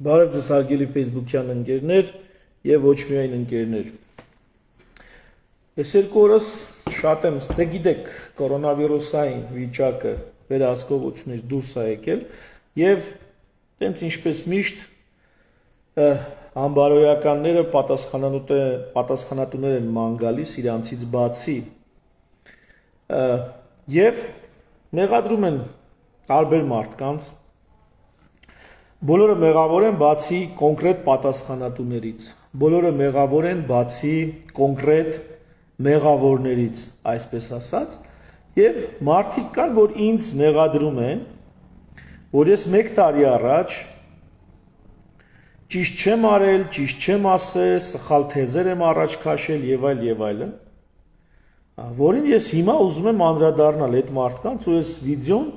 Բարև ձեզ հարգելի Facebook-յան ընկերներ եւ ոչ միայն ընկերներ։ Ես երկու օրս շատ եմ, դե գիտեք, կորոնավիրուսային վիճակը վերահսկողությունից դուրս է եկել եւ տենց ինչպես միշտ անբարոյականները պատասխանատուներ են ման գալիս իրանցից բացի եւ մեղադրում են տարբեր մարդկանց Բոլորը մեղավոր են բացի կոնկրետ պատասխանատուներից, բոլորը մեղավոր են բացի կոնկրետ մեղավորներից, այսպես ասած, եւ մարդիկ կան, որ ինձ մեղադրում են, որ ես 1 տարի առաջ ճիշտ չեմ արել, ճիշտ չեմ ասել, սխալ թեզեր եմ առաջ քաշել եւ այլն, որին ես հիմա ուզում եմ անդրադառնալ այդ մարդկանց ու ես վիդեոն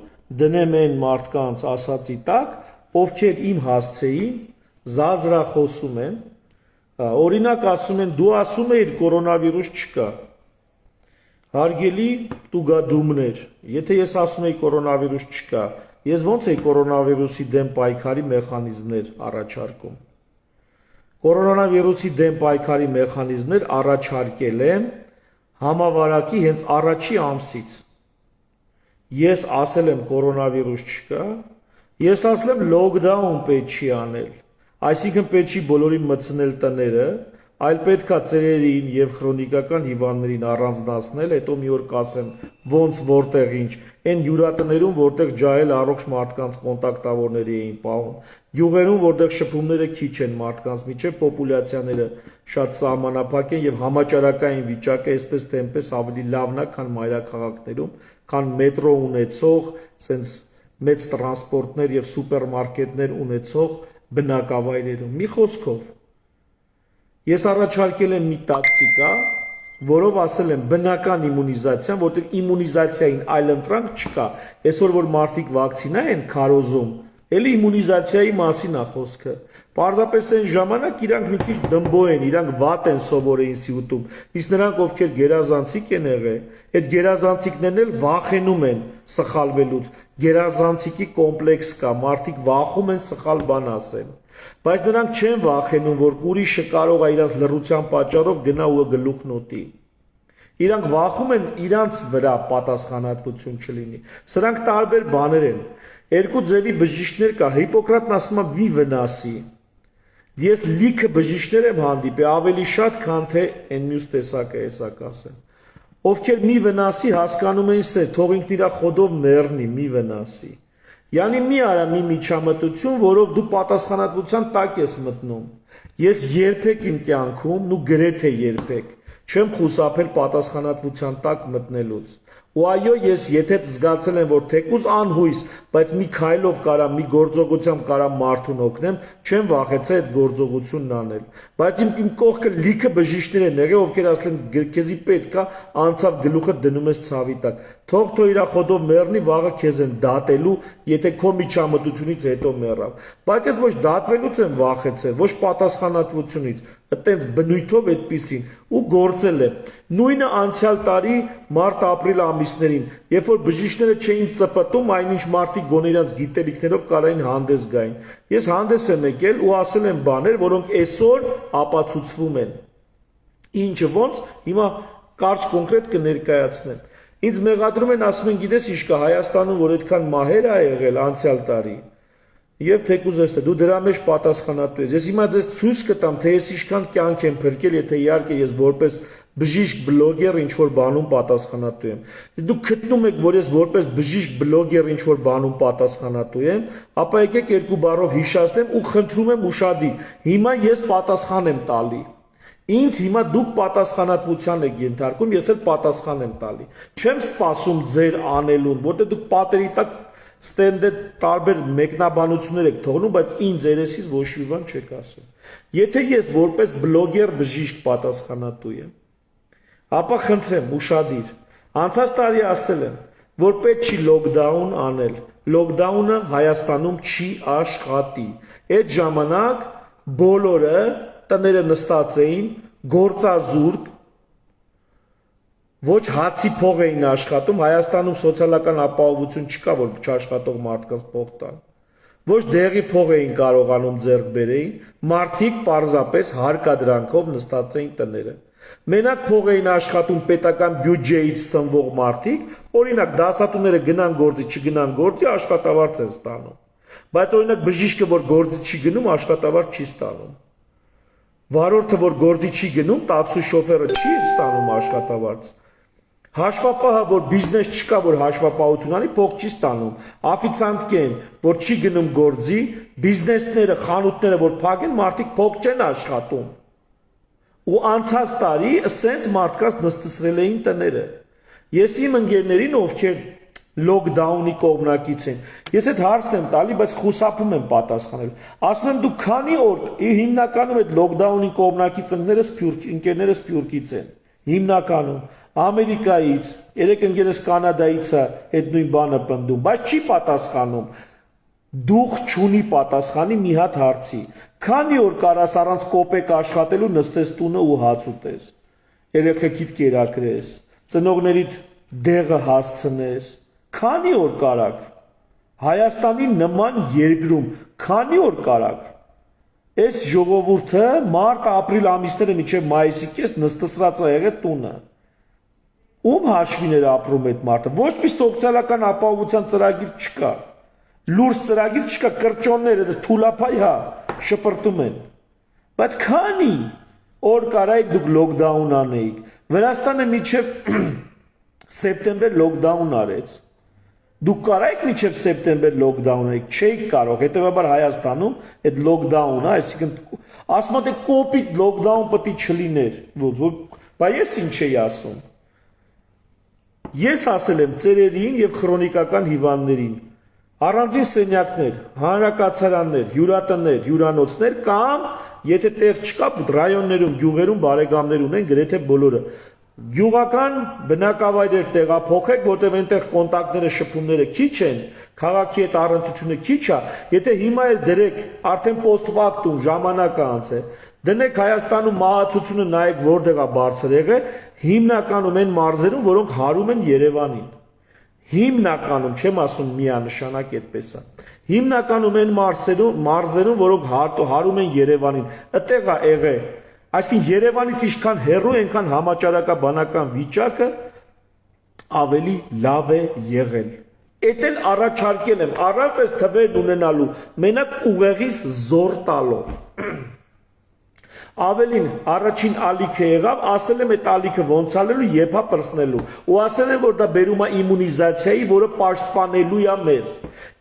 դնեմ այն մարդկանց ասացի տակ Ովքեր իմ հասցեին զազրախոսում են, օրինակ ասում են, դու ասում ես կորոնավիրուս չկա, հարգելի տուգադումներ, եթե ես ասում եի կորոնավիրուս չկա, ես ոնց էի կորոնավիրուսի դեմ պայքարի մեխանիզմներ առաջարկում, կորոնավիրուսի դեմ պայքարի մեխանիզմներ առաջարկել եմ համավարակի հենց առաջի ամսից, ես ասել եմ կորոնավիրուս չկա, Ես ասել եմ լոկդաուն պետք չի անել, այսինքն պետք չի բոլորին մտցնել տները, այլ պետքա ծերերին եւ քրոնիկական հիվանդներին առանձնացնել, հետո մի օր կասեմ ոնց որտեղ ինչ, այն յուրատներում որտեղ ջահել առողջ մարդկանց կոնտակտավորների էին պահում, գյուղերում որտեղ շփումները քիչ են մարդկանց միջև պոպուլյացիաները շատ սահմանափակ են եւ համաճարակային վիճակը այսպես թե այնպես ավելի լավն է, քան մայրաքաղաքներում, քան մետրո ունեցող, sense մեծ տրանսպորտներ եւ սուպերմարկետներ ունեցող բնակավայրերում։ Մի խոսքով ես առաջարկել եմ մի տակտիկա, որով ասել եմ բնական իմունիզացիան, որտեղ իմունիզացիային այլընտրանք չկա։ Այսօր որ մարդիկ վակցինա են քարոզում, էլի իմունիզացիայի մասին է խոսքը։ Պարզապես այն ժամանակ իրանք մի քիչ դմբո են, իրանք վատ են սովորեին սիուտում։ Իսկ նրանք ովքեր գերազանցիկ են եղել, այդ գերազանցիկներն էլ վախենում են սխալվելուց։ Գերազանցիկի կոմպլեքս կա, մարդիկ վախում են սխալ բան ասեն։ Բայց նրանք չեն վախենում, որ ուրիշը կարող է իրանց լռության պատճառով գնա ու գլուխն ուտի։ Իրանք վախում են իրանց վրա պատասխանատվություն չլինի։ Սրանք տարբեր բաներ են։ Երկու ձևի բժիշկներ կա, Հիպոկրատն ասում է մի վնասի։ Ես լիքը բժիշկներ եմ հանդիպել, ավելի շատ, քան թե այն մյուս տեսակը հեսա կասեմ։ Ովքեր մի վնասի հասկանում են սեր, թող ինքն իր խոդով մեռնի, մի վնասի։ Յանի մի արա մի միջամտություն, որով դու պատասխանատվության տակ ես մտնում։ Ես երբեք իմ կյանքում, ու գրեթե երբեք չեմ խուսափել պատասխանատվության տակ մտնելուց։ Ու այո, ես եթե զգացել եմ, որ թեկուզ անհույս, բայց մի քայլով կարամ, մի գործողությամբ կարամ մարդուն օգնեմ, չեմ վախեցել այդ գործողությունն անել։ Բայց իմ կողքը լիքը բժիշկներ են եղել, ովքեր ասել են քեզի պետք է անցավ գլուխը դնում ես ցավի տակ։ Թող իր խոդով մեռնի, վաղը քեզ են դատելու, եթե քո միջամտությունից հետո մեռավ։ Բայց ես ոչ դատվելուց եմ վախեցել, ոչ պատասխանատվությունից, այտենց բնույթով այդպեսին ու գործել է։ Նույնը անցյալ տարի մարտ-ապրիլ ամիսներին, երբ որ բժիշկները չէին ծպտում, այնինչ մարդիկ գոնե իրաց գիտելիքներով կարային հանդես գային։ Ես հանդես եմ եկել ու ասել եմ բաներ, որոնք այսօր ապացուցվում են։ Ինչը ոնց, հիմա կարճ կոնկրետ կներկայացնեմ։ Ինձ մեղադրում են, ասում են, գիտես ինչ կա Հայաստանում, որ այդքան մահեր ա եղել անցյալ տարի։ Եվ թեկուզ ես դու դրա մեջ պատասխանատու ես։ Ես հիմա ձեզ ցույց կտամ, թե ես ինչքան կյանք եմ փրկել, եթե իհարկե ես որպես բժիշկ բլոգեր ինչ որ բանում պատասխանատու եմ։ Դուք գտնում եք, որ ես որպես բժիշկ բլոգեր ինչ որ բանում պատասխանատու եմ, ապա եկեք երկու բառով հիշացնեմ ու խնդրում եմ ուշադիր։ Հիմա ես պատասխան եմ տալի։ Ինձ հիմա դուք պատասխանատվության եք ենթարկում, ես էլ պատասխան եմ տալի։ Չեմ սպասում ձեր անելուն, որտեղ դուք պատերի տակ ստենդը տարբեր մեկնաբանություններ եք թողնում, բայց ինձ երեսից ոչ մի բան չեք ասում։ Եթե ես որպես բլոգեր բժիշկ պատասխանատու եմ, ապա խնդրեմ ուշադիր։ Անցած տարի ասել եմ, որ պետք չի լոկդաուն անել։ Լոկդաունը Հայաստանում չի աշխատի։ Այդ ժամանակ բոլորը տները նստած էին, գործազուրկ, ոչ հացի փող էին աշխատում, Հայաստանում սոցիալական ապահովություն չկա, որ չաշխատող մարդկանց փող տան։ Ոչ դեղի փող էին կարողանում ձեռք բերեին, մարդիկ պարզապես հարկադրանքով նստած էին տները։ Մենակ փող էին աշխատում պետական բյուջեից ծնվող մարդիկ, օրինակ դասատուները գնան գործի, չգնան գործի, աշխատավարձ են ստանում։ Բայց օրինակ բժիշկը, որ գործի չի գնում, աշխատավարձ չի ստանում։ Վարորդը, որ գործի չի գնում, տաքսի շոֆերը չի ստանում աշխատավարձ։ Հաշվապահը, որ բիզնես չկա, որ հաշվապահություն անի, փող չի ստանում։ Աֆիցիանտկեն, որ չի գնում գործի, բիզնեսները, խանութները, որ փակեն, մարդիկ փող չեն աշխատում։ Ու անցած տարի ասենց մարդկանց նստեցրել էին տները։ Ես իմ ընկերներին, ովքեր լոկդաունի կողմնակից են, ես այդ հարցն եմ տալի, բայց խուսափում եմ պատասխանել։ Ասում եմ, դու քանի օր հիմնականում այդ լոկդաունի կողմնակից ընկերներս Սփյուռքից են։ Հիմնականում Ամերիկայից, երեք ընկերս Կանադայից է այդ նույն բանը պնդում, բայց չի պատասխանում։ Դուխ չունի պատասխանի մի հատ հարցի։ Քանի օր կարաս առանց կոպեկ աշխատելու նստես տունը ու հաց ուտես, երեխեքիդ կերակրես, ծնողներիդ դեղը հասցնես, քանի օր կարաք։ Հայաստանի նման երկրում քանի օր կարաք։ Այս ժողովուրդը մարտ-ապրիլ ամիսները մինչև մայիսի կես նստեցրած է եղել տունը։ Ում հաշվին էր ապրում այդ մարդը։ Ոչ մի սոցիալական ապահովության ծրագիր չկա։ Լուրջ ծրագիր չկա, կրճոնները թուլափայ հա շպրտում են։ Բայց քանի օր կարայիք դուք լոկդաուն անեիք։ Վրաստանը մինչև սեպտեմբեր լոկդաուն արեց։ Դուք կարայիք մինչև սեպտեմբեր լոկդաուն արեք, չէիք կարող, հետևաբար Հայաստանում այդ լոկդաունը, այսինքն ասում եմ կոպիտ լոկդաուն պետք է չլիներ, բայց ես ինչ էի ասում։ Ես ասել եմ ծերերին եւ քրոնիկական հիվանդներին, առանձին սենյակներ, հանրակացարաններ, հյուրատներ, հյուրանոցներ կամ եթե տեղ չկա, ռայոններում, գյուղերում բարեկամներ ունեն գրեթե բոլորը։ Գյուղական բնակավայրեր տեղափոխեք, որտեղ այնտեղ կոնտակտները, շփումները քիչ են, քաղաքի հետ առընծությունը քիչ է, եթե հիմա էլ դրեք, արդեն post factum ժամանակը անց է, դնեք Հայաստանում մահացությունը նայեք որտեղ է բարձր եղել, հիմնականում են մարզերում, որոնք հարում են Երևանին։ Հիմնականում, չեմ ասում միանշանակ այդպես է։ Հիմնականում են մարզերում, որոնք հարում են Երևանին, այդտեղ է եղել։ Այսինքն Երևանից ինչքան հեռու, այնքան համաճարակաբանական վիճակը ավելի լավ է եղել։ Էդ էլ առաջարկել եմ, առանց այս թվերն ունենալու, մենակ ուղեղից զոր տալով։ Ավելին առաջին ալիքը եղավ, ասել եմ այդ ալիքը ոնց անելու, եփա պրսնելու։ Ու ասել եմ, որ դա բերում է իմունիզացիայի, որը պաշտպանելու է մեզ։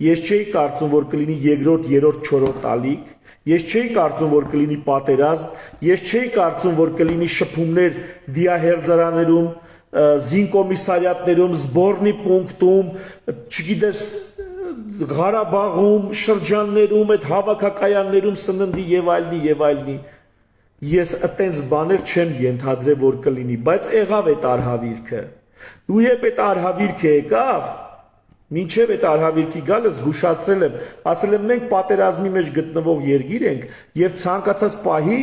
Ես չէի կարծում, որ կլինի երկրորդ, երրորդ, չորրորդ ալիք։ Ես չէի կարծում, որ կլինի պատերազմ, ես չէի կարծում, որ կլինի շփումներ դիահերձարաներում, զինկոմիսարիատներում, զբորնի պունկտում, չգիտես, Ղարաբաղում, շրջաններում, այդ հավաքակայաններում սննդի եւ այլնի եւ այլնի։ Ես այտենց բաներ չեմ ենթադրել, որ կլինի, բայց եղավ այդ արհավիրքը։ Ու երբ այդ արհավիրքը եկավ, մինչև այդ արհավիրքի գալը զգուշացրել եմ, ասել եմ մենք պատերազմի մեջ գտնվող երկիր ենք եւ ցանկացած պահի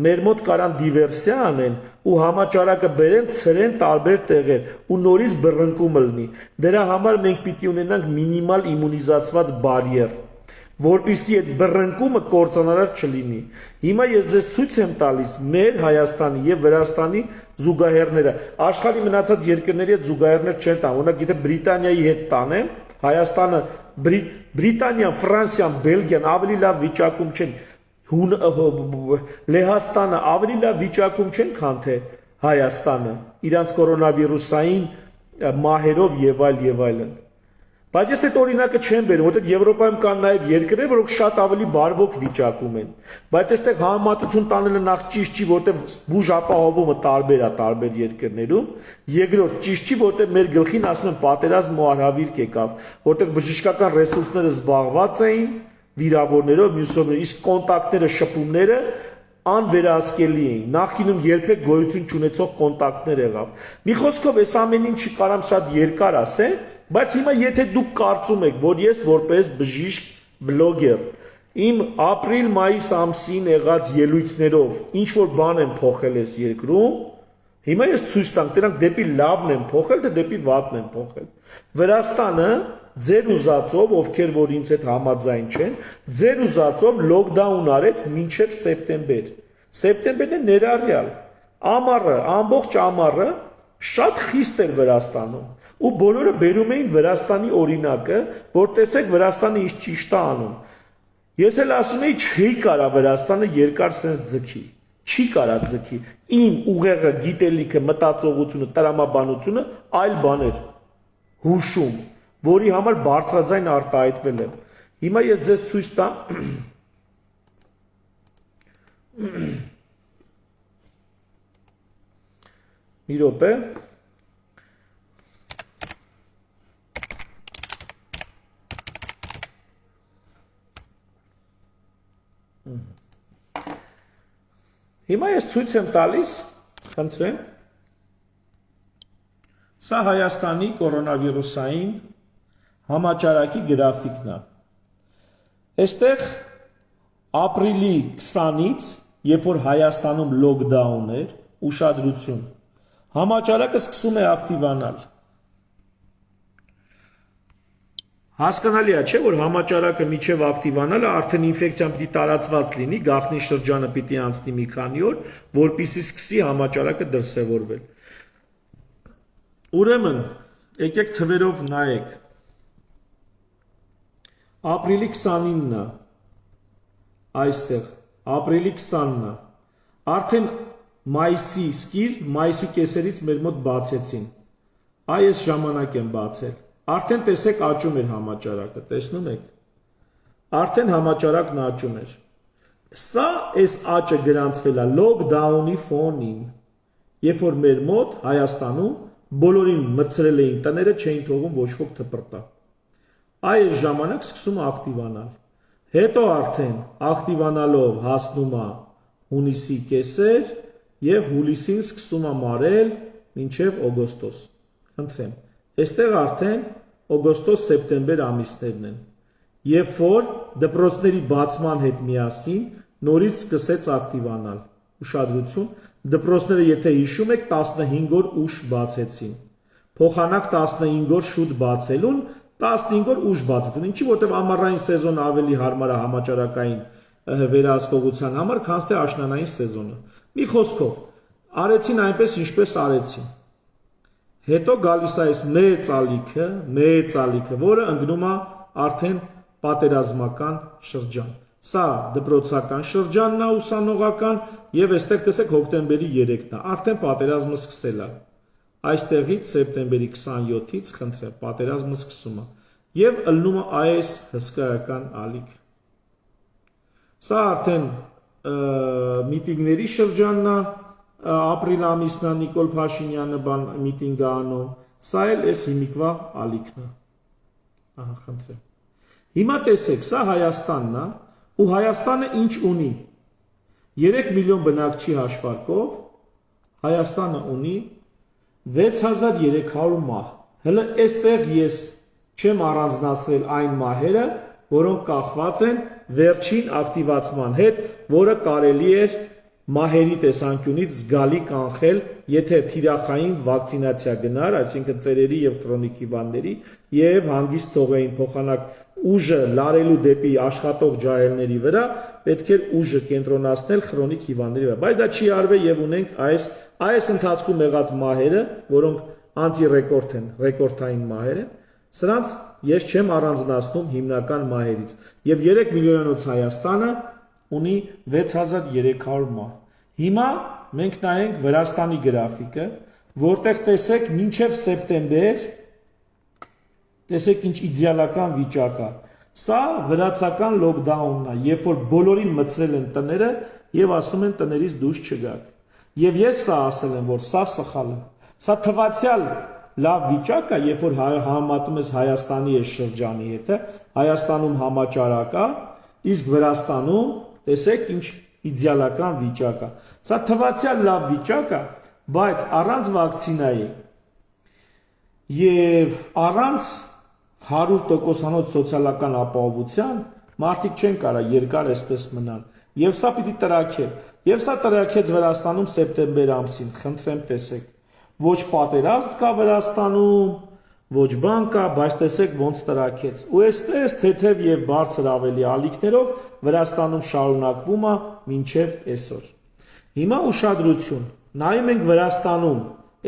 մեր մոտ կարան դիվերսիա անեն ու համաճարակը բերեն ցրեն տարբեր տեղեր ու նորից բռնկումը լինի։ Դրա համար մենք պիտի ունենանք մինիմալ իմունիզացված բարիեր, որպեսզի այդ բռնկումը կործանարար չլինի։ Հիմա ես ձեզ ցույց եմ տալիս մեր Հայաստանի եւ Վրաստանի զուգահեռները։ Աշխարհի մնացած երկրների հետ զուգահեռներ չեն տան։ Օրինակ, եթե Բրիտանիայի հետ տանեմ, Հայաստանը, Բրիտանիան, Ֆրանսիան, Բելգիան ավելի լավ վիճակում չեն։ Լեհաստանը ավելի լավ վիճակում չեն, քան թե Հայաստանը, իրանց կորոնավիրուսային մահերով եւ այլն։ Բայց ես այդ օրինակը չեմ բերում, որտեղ Եվրոպայում կան նաև երկրներ, որոնք շատ ավելի բարվոք վիճակում են։ Բայց այստեղ համեմատություն տանելը նախ ճիշտ չի, որտեղ բուժ ապահովումը տարբեր է տարբեր երկրներում։ Երկրորդ ճիշտ չի, որտեղ մեր գլխին ասում են պատերազմ ու արհավիրք եկավ, որտեղ բժշկական ռեսուրսները զբաղված էին վիրավորներով, մյուսով, իսկ կոնտակտները, շփումները անվերահսկելի էին։ Նախկինում երբեք գոյություն չունեցող կոնտակտներ եղավ։ Մի խոսքով, այս ամեն ինչը կարամ շատ երկար ասեմ, բայց հիմա եթե դուք կարծում եք, որ ես որպես բժիշկ, բլոգեր, իմ ապրիլ-մայիս ամսին եղած ելույթներով ինչ որ բան եմ փոխել այս երկրում, հիմա ես ցույց տամ, դրանք դեպի լավն եմ փոխել, թե դեպի վատն եմ փոխել։ Վրաստանը ձեր ուզածով, ովքեր որ ինձ հետ համաձայն չեն, ձեր ուզածով լոկդաուն արեց մինչև սեպտեմբեր։ Սեպտեմբերն է ներառյալ։ Ամառը, ամբողջ ամառը շատ խիստ էր Վրաստանում։ Ու բոլորը բերում էին Վրաստանի օրինակը, որ տեսեք Վրաստանը ինչ ճիշտ է անում։ Ես էլ ասում եի, չի կարա Վրաստանը երկար սենց ձգի։ Չի կարա ձգի։ Իմ ուղեղը, գիտելիքը, մտածողությունը, տրամաբանությունը այլ բան էր։ Հուշում, որի համար բարձրաձայն արտահայտվել եմ։ Հիմա ես ձեզ ցույց տամ։ Մի րոպե։ Հիմա ես ցույց եմ տալիս, խնդրեմ, սա Հայաստանի կորոնավիրուսային համաճարակի գրաֆիկն է։ Այստեղ ապրիլի 20-ից, երբ որ Հայաստանում լոկդաուն էր, ուշադրություն, համաճարակը սկսում է ակտիվանալ։ Հասկանալի է, չէ, որ համաճարակը միջև ակտիվանալը արդեն ինֆեկցիան պիտի տարածված լինի, գաղտնի շրջանը պիտի անցնի մի քանի օր, որպեսզի սկսի համաճարակը դրսևորվել։ Ուրեմն, եկեք թվերով նայեք։ Ապրիլի 29-ն է, այստեղ, ապրիլի 20-ն է, արդեն մայիսի սկիզբ, մայիսի կեսերից մեր մոտ բացեցին, այս ժամանակ եմ բացել, արդեն տեսեք աճում էր համաճարակը, տեսնում եք, արդեն համաճարակն աճում էր, սա այս աճը գրանցվել է լոկդաունի ֆոնին, երբ որ մեր մոտ Հայաստանում բոլորին մտցրել էին տները, չէին թողում ոչ ոք թպրտա, այս ժամանակ սկսում է ակտիվանալ, հետո արդեն ակտիվանալով հասնում է հունիսի կեսեր և հուլիսին սկսում է մարել մինչև օգոստոս, խնդրեմ, այստեղ արդեն օգոստոս-սեպտեմբեր ամիսներն են, երբ որ դպրոցների բացման հետ միասին նորից սկսեց ակտիվանալ, ուշադրություն, դպրոցները եթե հիշում եք 15 օր ուշ բացեցին, փոխանակ 15 օր շուտ բացելուն, 15 օր ուշ բացեցին, ինչի որտև ամառային սեզոնը ավելի հարմար է համաճարակային վերահսկողության համար, քան թե աշնանային սեզոնը։ Մի խոսքով, արեցին այնպես, ինչպես արեցին։ Հետո գալիս է այս մեծ ալիքը, որը ընկնում է արդեն պատերազմական շրջան։ Սա դպրոցական շրջանն է ուսանողական եւ այստեղ տեսեք հոկտեմբերի 3-ն է, արդեն պատերազմը սկսել է։ Այստեղից սեպտեմբերի 27-ից խնդրեմ, պատերազմը սկսում է եւ ըլնում է այս հսկայական ալիքը։ Սա արդեն միտինգների շրջանն է, ապրիլ ամիսն է Նիկոլ Փաշինյանը միտինգ է անում, սա էլ էս հիմիկվա ալիքն է։ Ահա, խնդրեմ։ Հիմա տեսեք, սա Հայաստանն է, ու Հայաստանը ինչ ունի։ 3 միլիոն բնակչի հաշվարկով Հայաստանը ունի 6300 մահ։ Հələ այստեղ ես չեմ առանձնացրել այն մահերը, որոնք կախված են վերջին ակտիվացման հետ, որը կարելի էր մահերի տեսանկյունից զգալի կանխել, եթե թիրախային վակցինացիա գնար, այսինքն ծերերի եւ քրոնիկ հիվանդների, եւ հանգիստ թողեին փոխանակ ուժը լարելու դեպի աշխատող ջահելների վրա, պետք էր ուժը կենտրոնացնել քրոնիկ հիվանդների վրա։ Բայց դա չի արվել եւ ունենք այս ընթացքում եղած մահերը, որոնք անտի-ռեկորդ են, ռեկորդային մահեր են, սրանց ես չեմ առանձնացնում հիմնական մահերից։ Եվ 3 միլիոնանոց Հայաստանը ունի 6300 մահ։ Հիմա մենք նայենք Վրաստանի գրաֆիկը, որտեղ տեսեք մինչև սեպտեմբեր, տեսեք ինչ իդեալական վիճակ է։ Սա վրացական լոկդաունն է, երբ որ բոլորին մտցրել են տները եւ ասում են տներից դուրս չգաք։ Եվ ես սա ասել եմ, որ սա սխալ է։ Սա թվացial լավ վիճակ է, երբ որ համեմատում ես Հայաստանի այս շրջանի հետ, Հայաստանում համաճարակ է, իսկ Վրաստանում տեսեք ինչ իդեալական վիճակ է։ Սա թվացial լավ վիճակ է, բայց առանց վակցինայի եւ առանց 100%-անոց սոցիալական ապահովության մարդիկ չեն կարող երկար այսպես մնալ։ Եվ սա պիտի տրաքեր։ Եվ սա տրաքեց Վրաստանում սեպտեմբեր ամսին, խնդրեմ տեսեք։ Ոչ պատերազմ կա Վրաստանում, ոչ բան կա, բայց տեսեք ոնց տրակեց։ Ու այսպես թեթև եւ բարձր ավելի ալիքներով Վրաստանում շարունակվում է մինչև այսօր։ Հիմա ուշադրություն, նայում ենք Վրաստանում,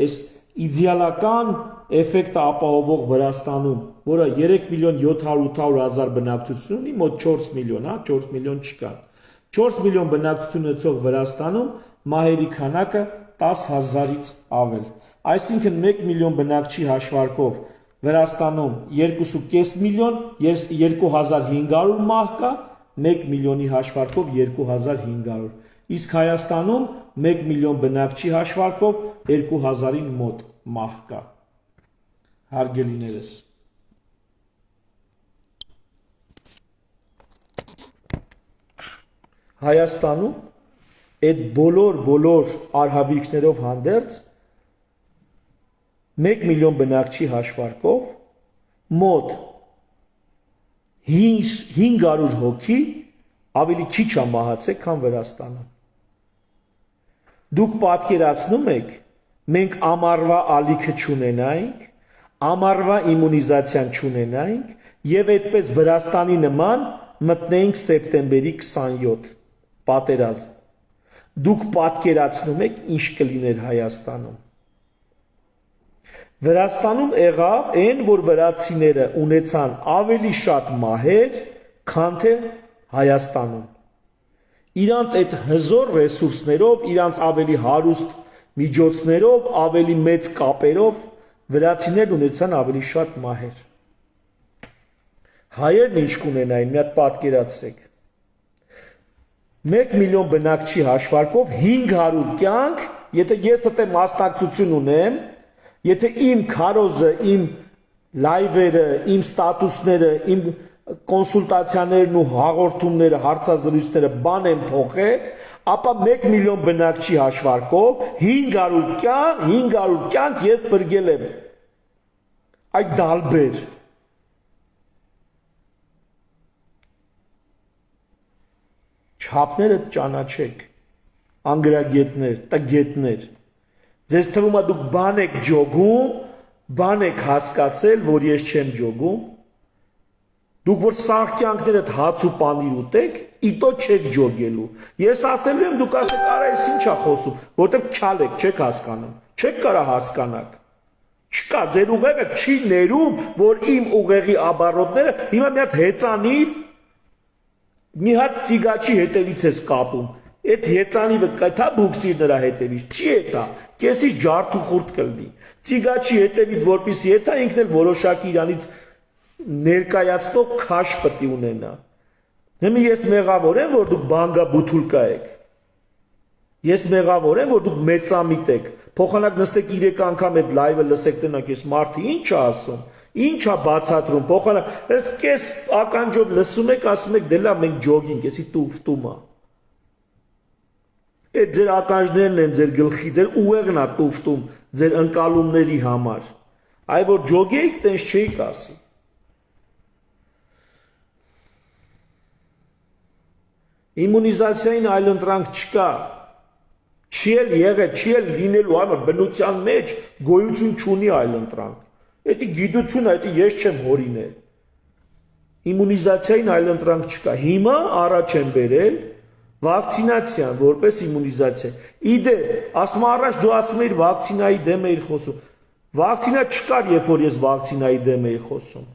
այս իդեալական էֆեկտը ապահովող Վրաստանում, որը 3.700.000 բնակչություն ունի, մոտ 4 միլիոն, 4 միլիոն չկան։ 4 միլիոն բնակչություն ունեցող Վրաստանում մահերի քանակը 10,000-ից ավել։ Այսինքն 1 միլիոն բնակչի հաշվարկով Վրաստանում 2.5 միլիոն 2500 մահ կա, 1 միլիոնի հաշվարկով 2500։ Իսկ Հայաստանում 1 միլիոն բնակչի հաշվարկով 2000-ին մոտ մահ կա։ Հարգելիներս։ Հայաստանում այդ բոլոր արհավիրքներով հանդերձ 1 միլիոն բնակչի հաշվարկով մոտ 500 հոգի ավելի քիչ է մահացել, քան Վրաստանում։ Դուք պատկերացնում եք, մենք ամառվա ալիքը չունենայինք, ամառվա իմունիզացիան չունենայինք եւ այդպես Վրաստանի նման մտնեինք սեպտեմբերի 27 պատերազմ։ Դուք պատկերացնում եք ինչ կլիներ Հայաստանում։ Վրաստանում եղավ այն, որ վրացիները ունեցան ավելի շատ մահեր, քան թե Հայաստանում։ Իրանց այդ հզոր ռեսուրսներով, իրանց ավելի հարուստ միջոցներով, ավելի մեծ կապերով վրացիներն ունեցան ավելի շատ մահեր։ Հայերն ինչ կունենային, մի հատ պատկերացրեք։ 1 միլիոն բնակչի հաշվարկով 500 կյանք, եթե ես այդտեղ մասնակցություն ունեմ, եթե իմ քարոզը, իմ լայվերը, իմ ստատուսները, իմ կոնսուլտացիաներն ու հաղորդումները, հարցազրույցները բան են փոխել, ապա 1 միլիոն բնակչի հաշվարկով 500 կյանք ես բրգել եմ։ Այդ դալբեր։ Չափները ճանաչեք, անգրագետներ, տգետներ։ Ձեզ թվում է դուք բան եք ջոգում, բան եք հասկացել, որ ես չեմ ջոգում։ Դուք որ սաղ կյանքներդ հաց ու պանիր ուտեք, իտո չեք ջոգելու։ Ես ասելու եմ, դուք ասեք, արա ես ինչ է խոսում, որտեվ քյալ եք, չեք հասկանում, չեք կարա հասկանաք։ Չկա, ձեր ուղեղը չի ներում, որ իմ ուղեղի աբառոտները հիմա մի հատ հեծանիվ, մի հատ ծիգաչի հետևից ես կապում։ Այդ հեծանիվը կթա բուքսիր նրա հետևից, չի հետա, կեսից ջարդ ու խուրդ կլնի։ Ծիգաչի հետևից որպեսզի հետա ինքն էլ որոշակի իրանից ներկայացնող քաշ պետք է ունենա։ Հիմա ես մեղավոր եմ, որ դուք բանգա բութուլկա եք։ Ես մեղավոր եմ, որ դուք մեծամիտ եք։ Փոխանակ նստեք 3 անգամ այդ լայվը լսեք տնակ, ես մարդը ինչ է ասում, ինչ է բացատրում, փոխանակ, ես կես ականջով լսում եք, ասում եք, դե լավ, մենք ջոգինգ, եսի տուֆտում է։ Այդ ձեր ականջներն են ձեր գլխի, ձեր ուղեղն է տուֆտում ձեր ընկալումների համար։ Այ որ ջոգեիք, տենց չէիք ասի։ Իմունիզացիային այլընտրանք չկա, չի էլ եղել, չի էլ լինելու, այլ բնության մեջ գոյություն չունի այլընտրանք։ Էդի գիտություն, այդ ես չեմ հորինել։ Իմունիզացիային այլընտրանք չկա։ Հիմա առաջ են բերել վակցինացիան որպես իմունիզացիա։ Իդեպ, ասում առաջ դու ասում էիր վակցինայի դեմ էիր խոսում։ Վակցինա չկար, երբ որ ես վակցինայի դեմ էի խոսում։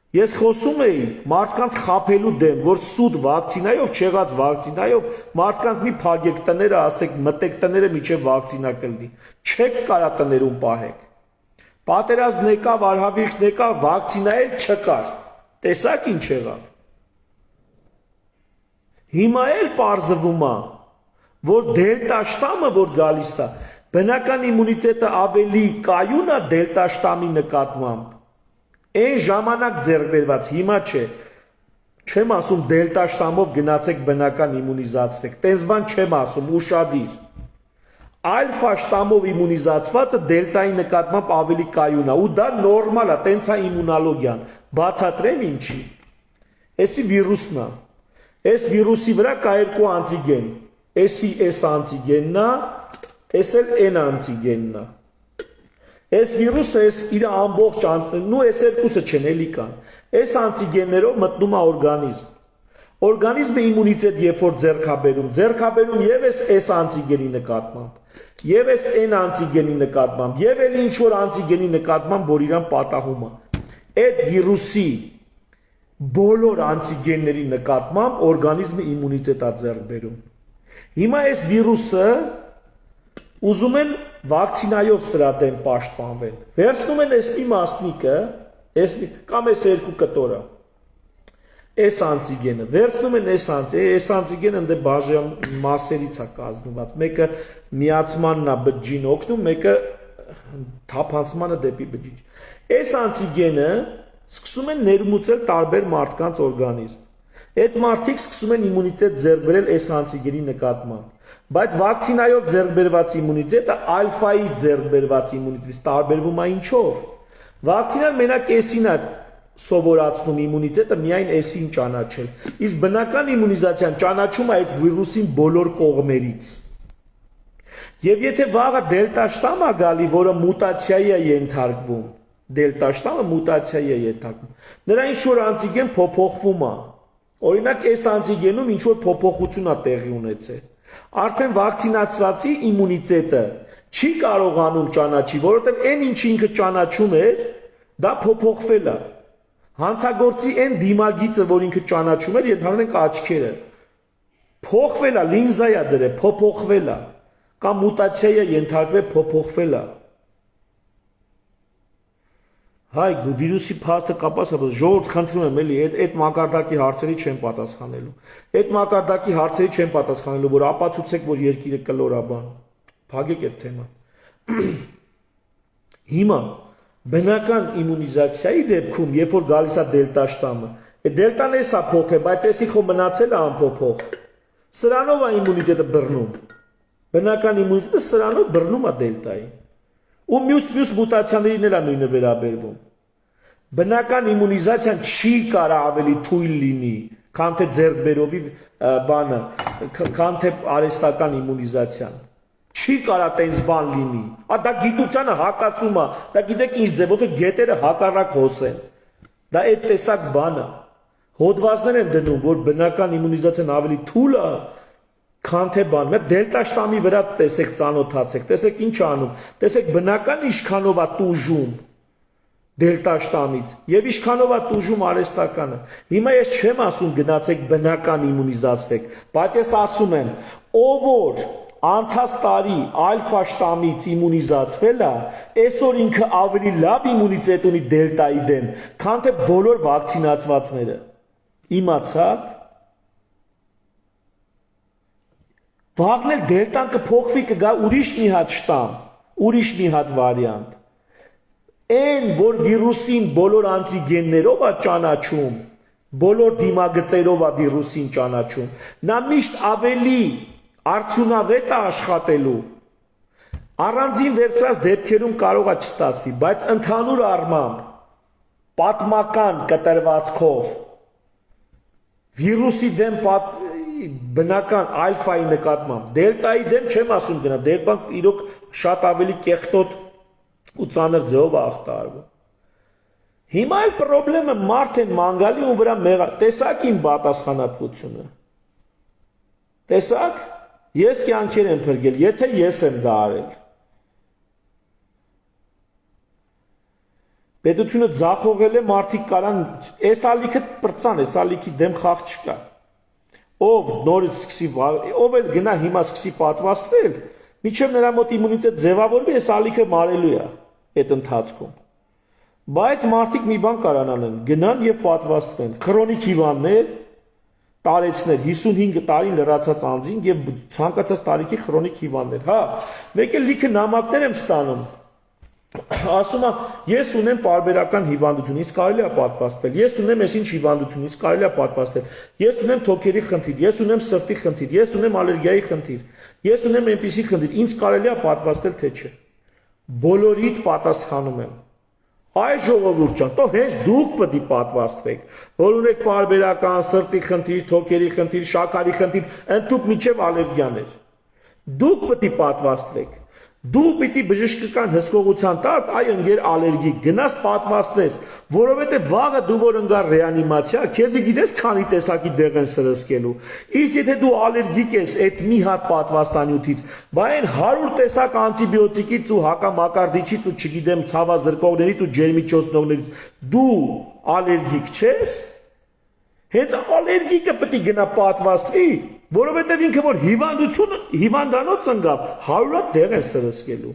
Ես խոսում էի մարդկանց խաբելու դեմ, որ սուտ վակցինայով, չեղած վակցինայով մարդկանց մի փագեք տները, ասեք մտեք տները միջև վակցինա կլինի։ Չեք կարա տներում պահեք։ Պատերազմն եկավ, արհավիրքն եկավ, վակցինա էլ չկար։ Տեսակ ինչ եղավ։ Հիմա էլ պարզվում է, որ դելտա շտամը, որ գալիս է, բնական իմունիտետը ավելի կայուն է դելտա շտամի նկատմամբ։ Այն ժամանակ ձեռք բերված, հիմա չէ։ Չեմ ասում դելտա շտամով գնացեք բնական իմունիզացվեք, տենց բան չեմ ասում, ուշադիր։ Ալֆա շտամով իմունիզացվածը դելտայի նկատմամբ ավելի կայուն է, ու դա նորմալ է, տենց է իմունոլոգիան։ Բացատրեմ ինչի։ Էսի վիրուսն է։ Այս վիրուսի վրա կա երկու անտիգեն։ Էսի էս անտիգենն է, էս էլ այն անտիգենն է։ Այս վիրուսը իր ամբողջ նու այս երկուսը չեն էլի կան։ Այս անտիգեններով մտնում է օրգանիզմ։ Օրգանիզմը իմունիտետ երբ որ ձեռքաբերում եւ այս անտիգենի նկատմամբ, եւ այս այն անտիգենի նկատմամբ, եւ էլ ինչ որ անտիգենի նկատմամբ, որ իրան պատահում է։ Այդ վիրուսի բոլոր անտիգենների նկատմամբ օրգանիզմը իմունիտետ է ձեռք բերում։ Հիմա այս վիրուսը ուզում են վակցինայով սրա դեմ պաշտպանվել։ Վերցնում են այս մի մասնիկը, կամ այս երկու կտորը, այս անտիգենը, վերցնում են այս անտիգենը ընդ բաժան մասերից է կազմված, մեկը միացմանն է բջջին օգնում, մեկը թափանցմանը դեպի բջիջ։ Այս անտիգենը սկսում են ներմուծել տարբեր մարդկանց օրգանիզմ։ Այդ մարդիկ սկսում են իմունիտետ ձեռք բերել այս անտիգենի նկատմամբ։ Բայց վակցինայով ձեռք բերված իմունիտետը ալֆայի ձեռք բերված իմունիտետից տարբերվում է ինչով։ Վակցինան մենակ էսին է սովորացնում իմունիտետը միայն էսին ճանաչել։ Իսկ բնական իմունիզացիան ճանաչում է այդ վիրուսին բոլոր կողմերից։ Եվ եթե վաղը դելտա շտամ է գալի, որը մուտացիայի է ենթարկվում, դելտա շտամը մուտացիայի է ենթարկվում, նրա ինչ որ անտիգեն փոփոխվում է։ Օրինակ այս անտիգենում ինչ որ փոփոխություն է տեղի ունեցել։ Արդեն վակցինացվածի իմունիտետը չի կարողանում ճանաչի, որովհետև այն ինչ ինքը ճանաչում էր, դա փոփոխվել է։ Հանցագործի այն դիմագիծը, որ ինքը ճանաչում էր, ենթադրենք աչքերը, փոխվել է, լինզա է դրել, փոփոխվել է, կամ մուտացիա է ենթարկվել, փոփոխվել է։ Հայ վիրուսի փաստը կապած է, ժողովուրդ խնդրում եմ էլի, այդ մակարդակի հարցերի չեն պատասխանելու։ Այդ մակարդակի հարցերի չեն պատասխանելու, որ ապացուցեք, որ երկիրը կլոր է բան։ Փակեք այդ թեման։ Հիմա բնական իմունիզացիայի դեպքում, երբ որ գալիս է դելտա շտամը, այդ դելտան էսա փոխել, բայց էսի խո մնացել է անփոփոխ։ Սրանով է իմունիտետը բռնում։ Բնական իմունիտետը սրանով բռնում է դելտային։ Ու մյուս մուտացիաներին էլ է նույնը վերաբերվում։ Բնական իմունիզացիան չի կարող ավելի թույլ լինի, քան թե ձեռքբերովի բանը, քան թե արհեստական իմունիզացիան։ Չի կարող տենց բան լինի։ Դա գիտությանը հակասում է, դա գիտեք ինչ ձև, որ գետերը հակառակ հոսեն։ Դա այդ տեսակ բան է։ Հոդվածներ են դնում, որ բնական իմունիզացիան ավելի թույլ է, քան թե բան։ Մենք դելտա շտամի վրա տեսեք ծանոթացեք, տեսեք ինչ անում, տեսեք բնական ինչքանով է տուժում դելտա շտամից եւ ինչքանով է տուժում արհեստականը։ Հիմա ես չեմ ասում գնացեք բնական իմունիզացվեք, բայց ես ասում եմ, ով որ անցած տարի ալֆա շտամից իմունիզացվել է, այսօր ինքը ավելի լավ իմունիտետ ունի դելտայի դեմ, քան թե բոլոր վակցինացվածները։ Իմացաք։ Վաղն էլ դելտան կփոխվի, կգա ուրիշ մի հատ շտամ, ուրիշ մի հատ վարիանտ։ Այն, որ վիրուսին բոլոր անտիգեններով է ճանաչում, բոլոր դիմագծերով է վիրուսին ճանաչում, նա միշտ ավելի արդյունավետ է աշխատելու։ Առանձին վերցրած դեպքերում կարող է չստացվի, բայց ընդհանուր առմամբ պատմական կտրվածքով վիրուսի դեմ բնական ալֆայի նկատմամբ, դելտայի դեմ չեմ ասում գնա, դելտան իրոք շատ ավելի կեղտոտ ու ծանր ձևով է ախտարվում։ Հիմա էլ պրոբլեմը մարդ են մանգալի ու վրա մեղա, տեսակ իմ պատասխանատվությունը։ Տեսակ, ես կյանքեր եմ փրկել, եթե ես եմ դա արել։ Պետությունը ձախողել է, մարդիկ կարան, այս ալիքը պրծան, այս ալիքի դեմ խաղ չկա։ Ով նորից սկսի, ով էլ գնա հիմա սկսի պատվաստվել, մինչև նրա մոտ իմունիտետ ձևավորվի, այս ալիքը մարելու է այդ ընթացքում։ Բայց մարդիկ մի բան կարան անեն, գնան եւ պատվաստվեն։ Քրոնիկ հիվանդներ, տարեցներ, 55 տարի լրացած անձին եւ ցանկացած տարիքի քրոնիկ հիվանդներ, հա, մեկ էլ լիքը նամակներ եմ ստանում։ Ասում է, ես ունեմ պարբերական հիվանդություն, իսկ կարելի է պատվաստվել։ Ես ունեմ այսինչ հիվանդություն, իսկ կարելի է պատվաստվել։ Ես ունեմ թոքերի խնդիր, ես ունեմ սրտի խնդիր, ես ունեմ ալերգիայի խնդիր, ես ունեմ այնպիսի խնդիր, ինձ կարելի է պատվաստվել թե չէ։ Բոլորիդ պատասխանում եմ։ Այ ժողովուրդ ջան, તો հենց դուք պետք է պատվաստվեք, որ ունեք պարբերական սրտի խնդիր, թոքերի խնդիր, շաքարի խնդիր, ընդհանուր միջև ալերգիաներ։ Դուք պետք է պատվաստվեք։ Դու պիտի բժշկական հսկողության տակ այ ընկեր ալերգիկ գնաս պատվաստես, որովհետև վաղը դու որ ընկար ռեանիմացիա, քեզի գիտես քանի տեսակի դեղ են սրսկելու։ Իսկ եթե դու ալերգիկ ես այդ մի հատ պատվաստանյութից, բա այն 100 տեսակ անտիբիոտիկից ու հակամակարդիչից ու չգիտեմ ցավազրկողներից ու ջերմիչոցնողներից դու ալերգիկ չես։ Հենց ալերգիկը պետք է գնա պատվաստվի, որովհետև ինքը որ հիվանդանոց ընկավ, 100 դեղ են սրսկելու։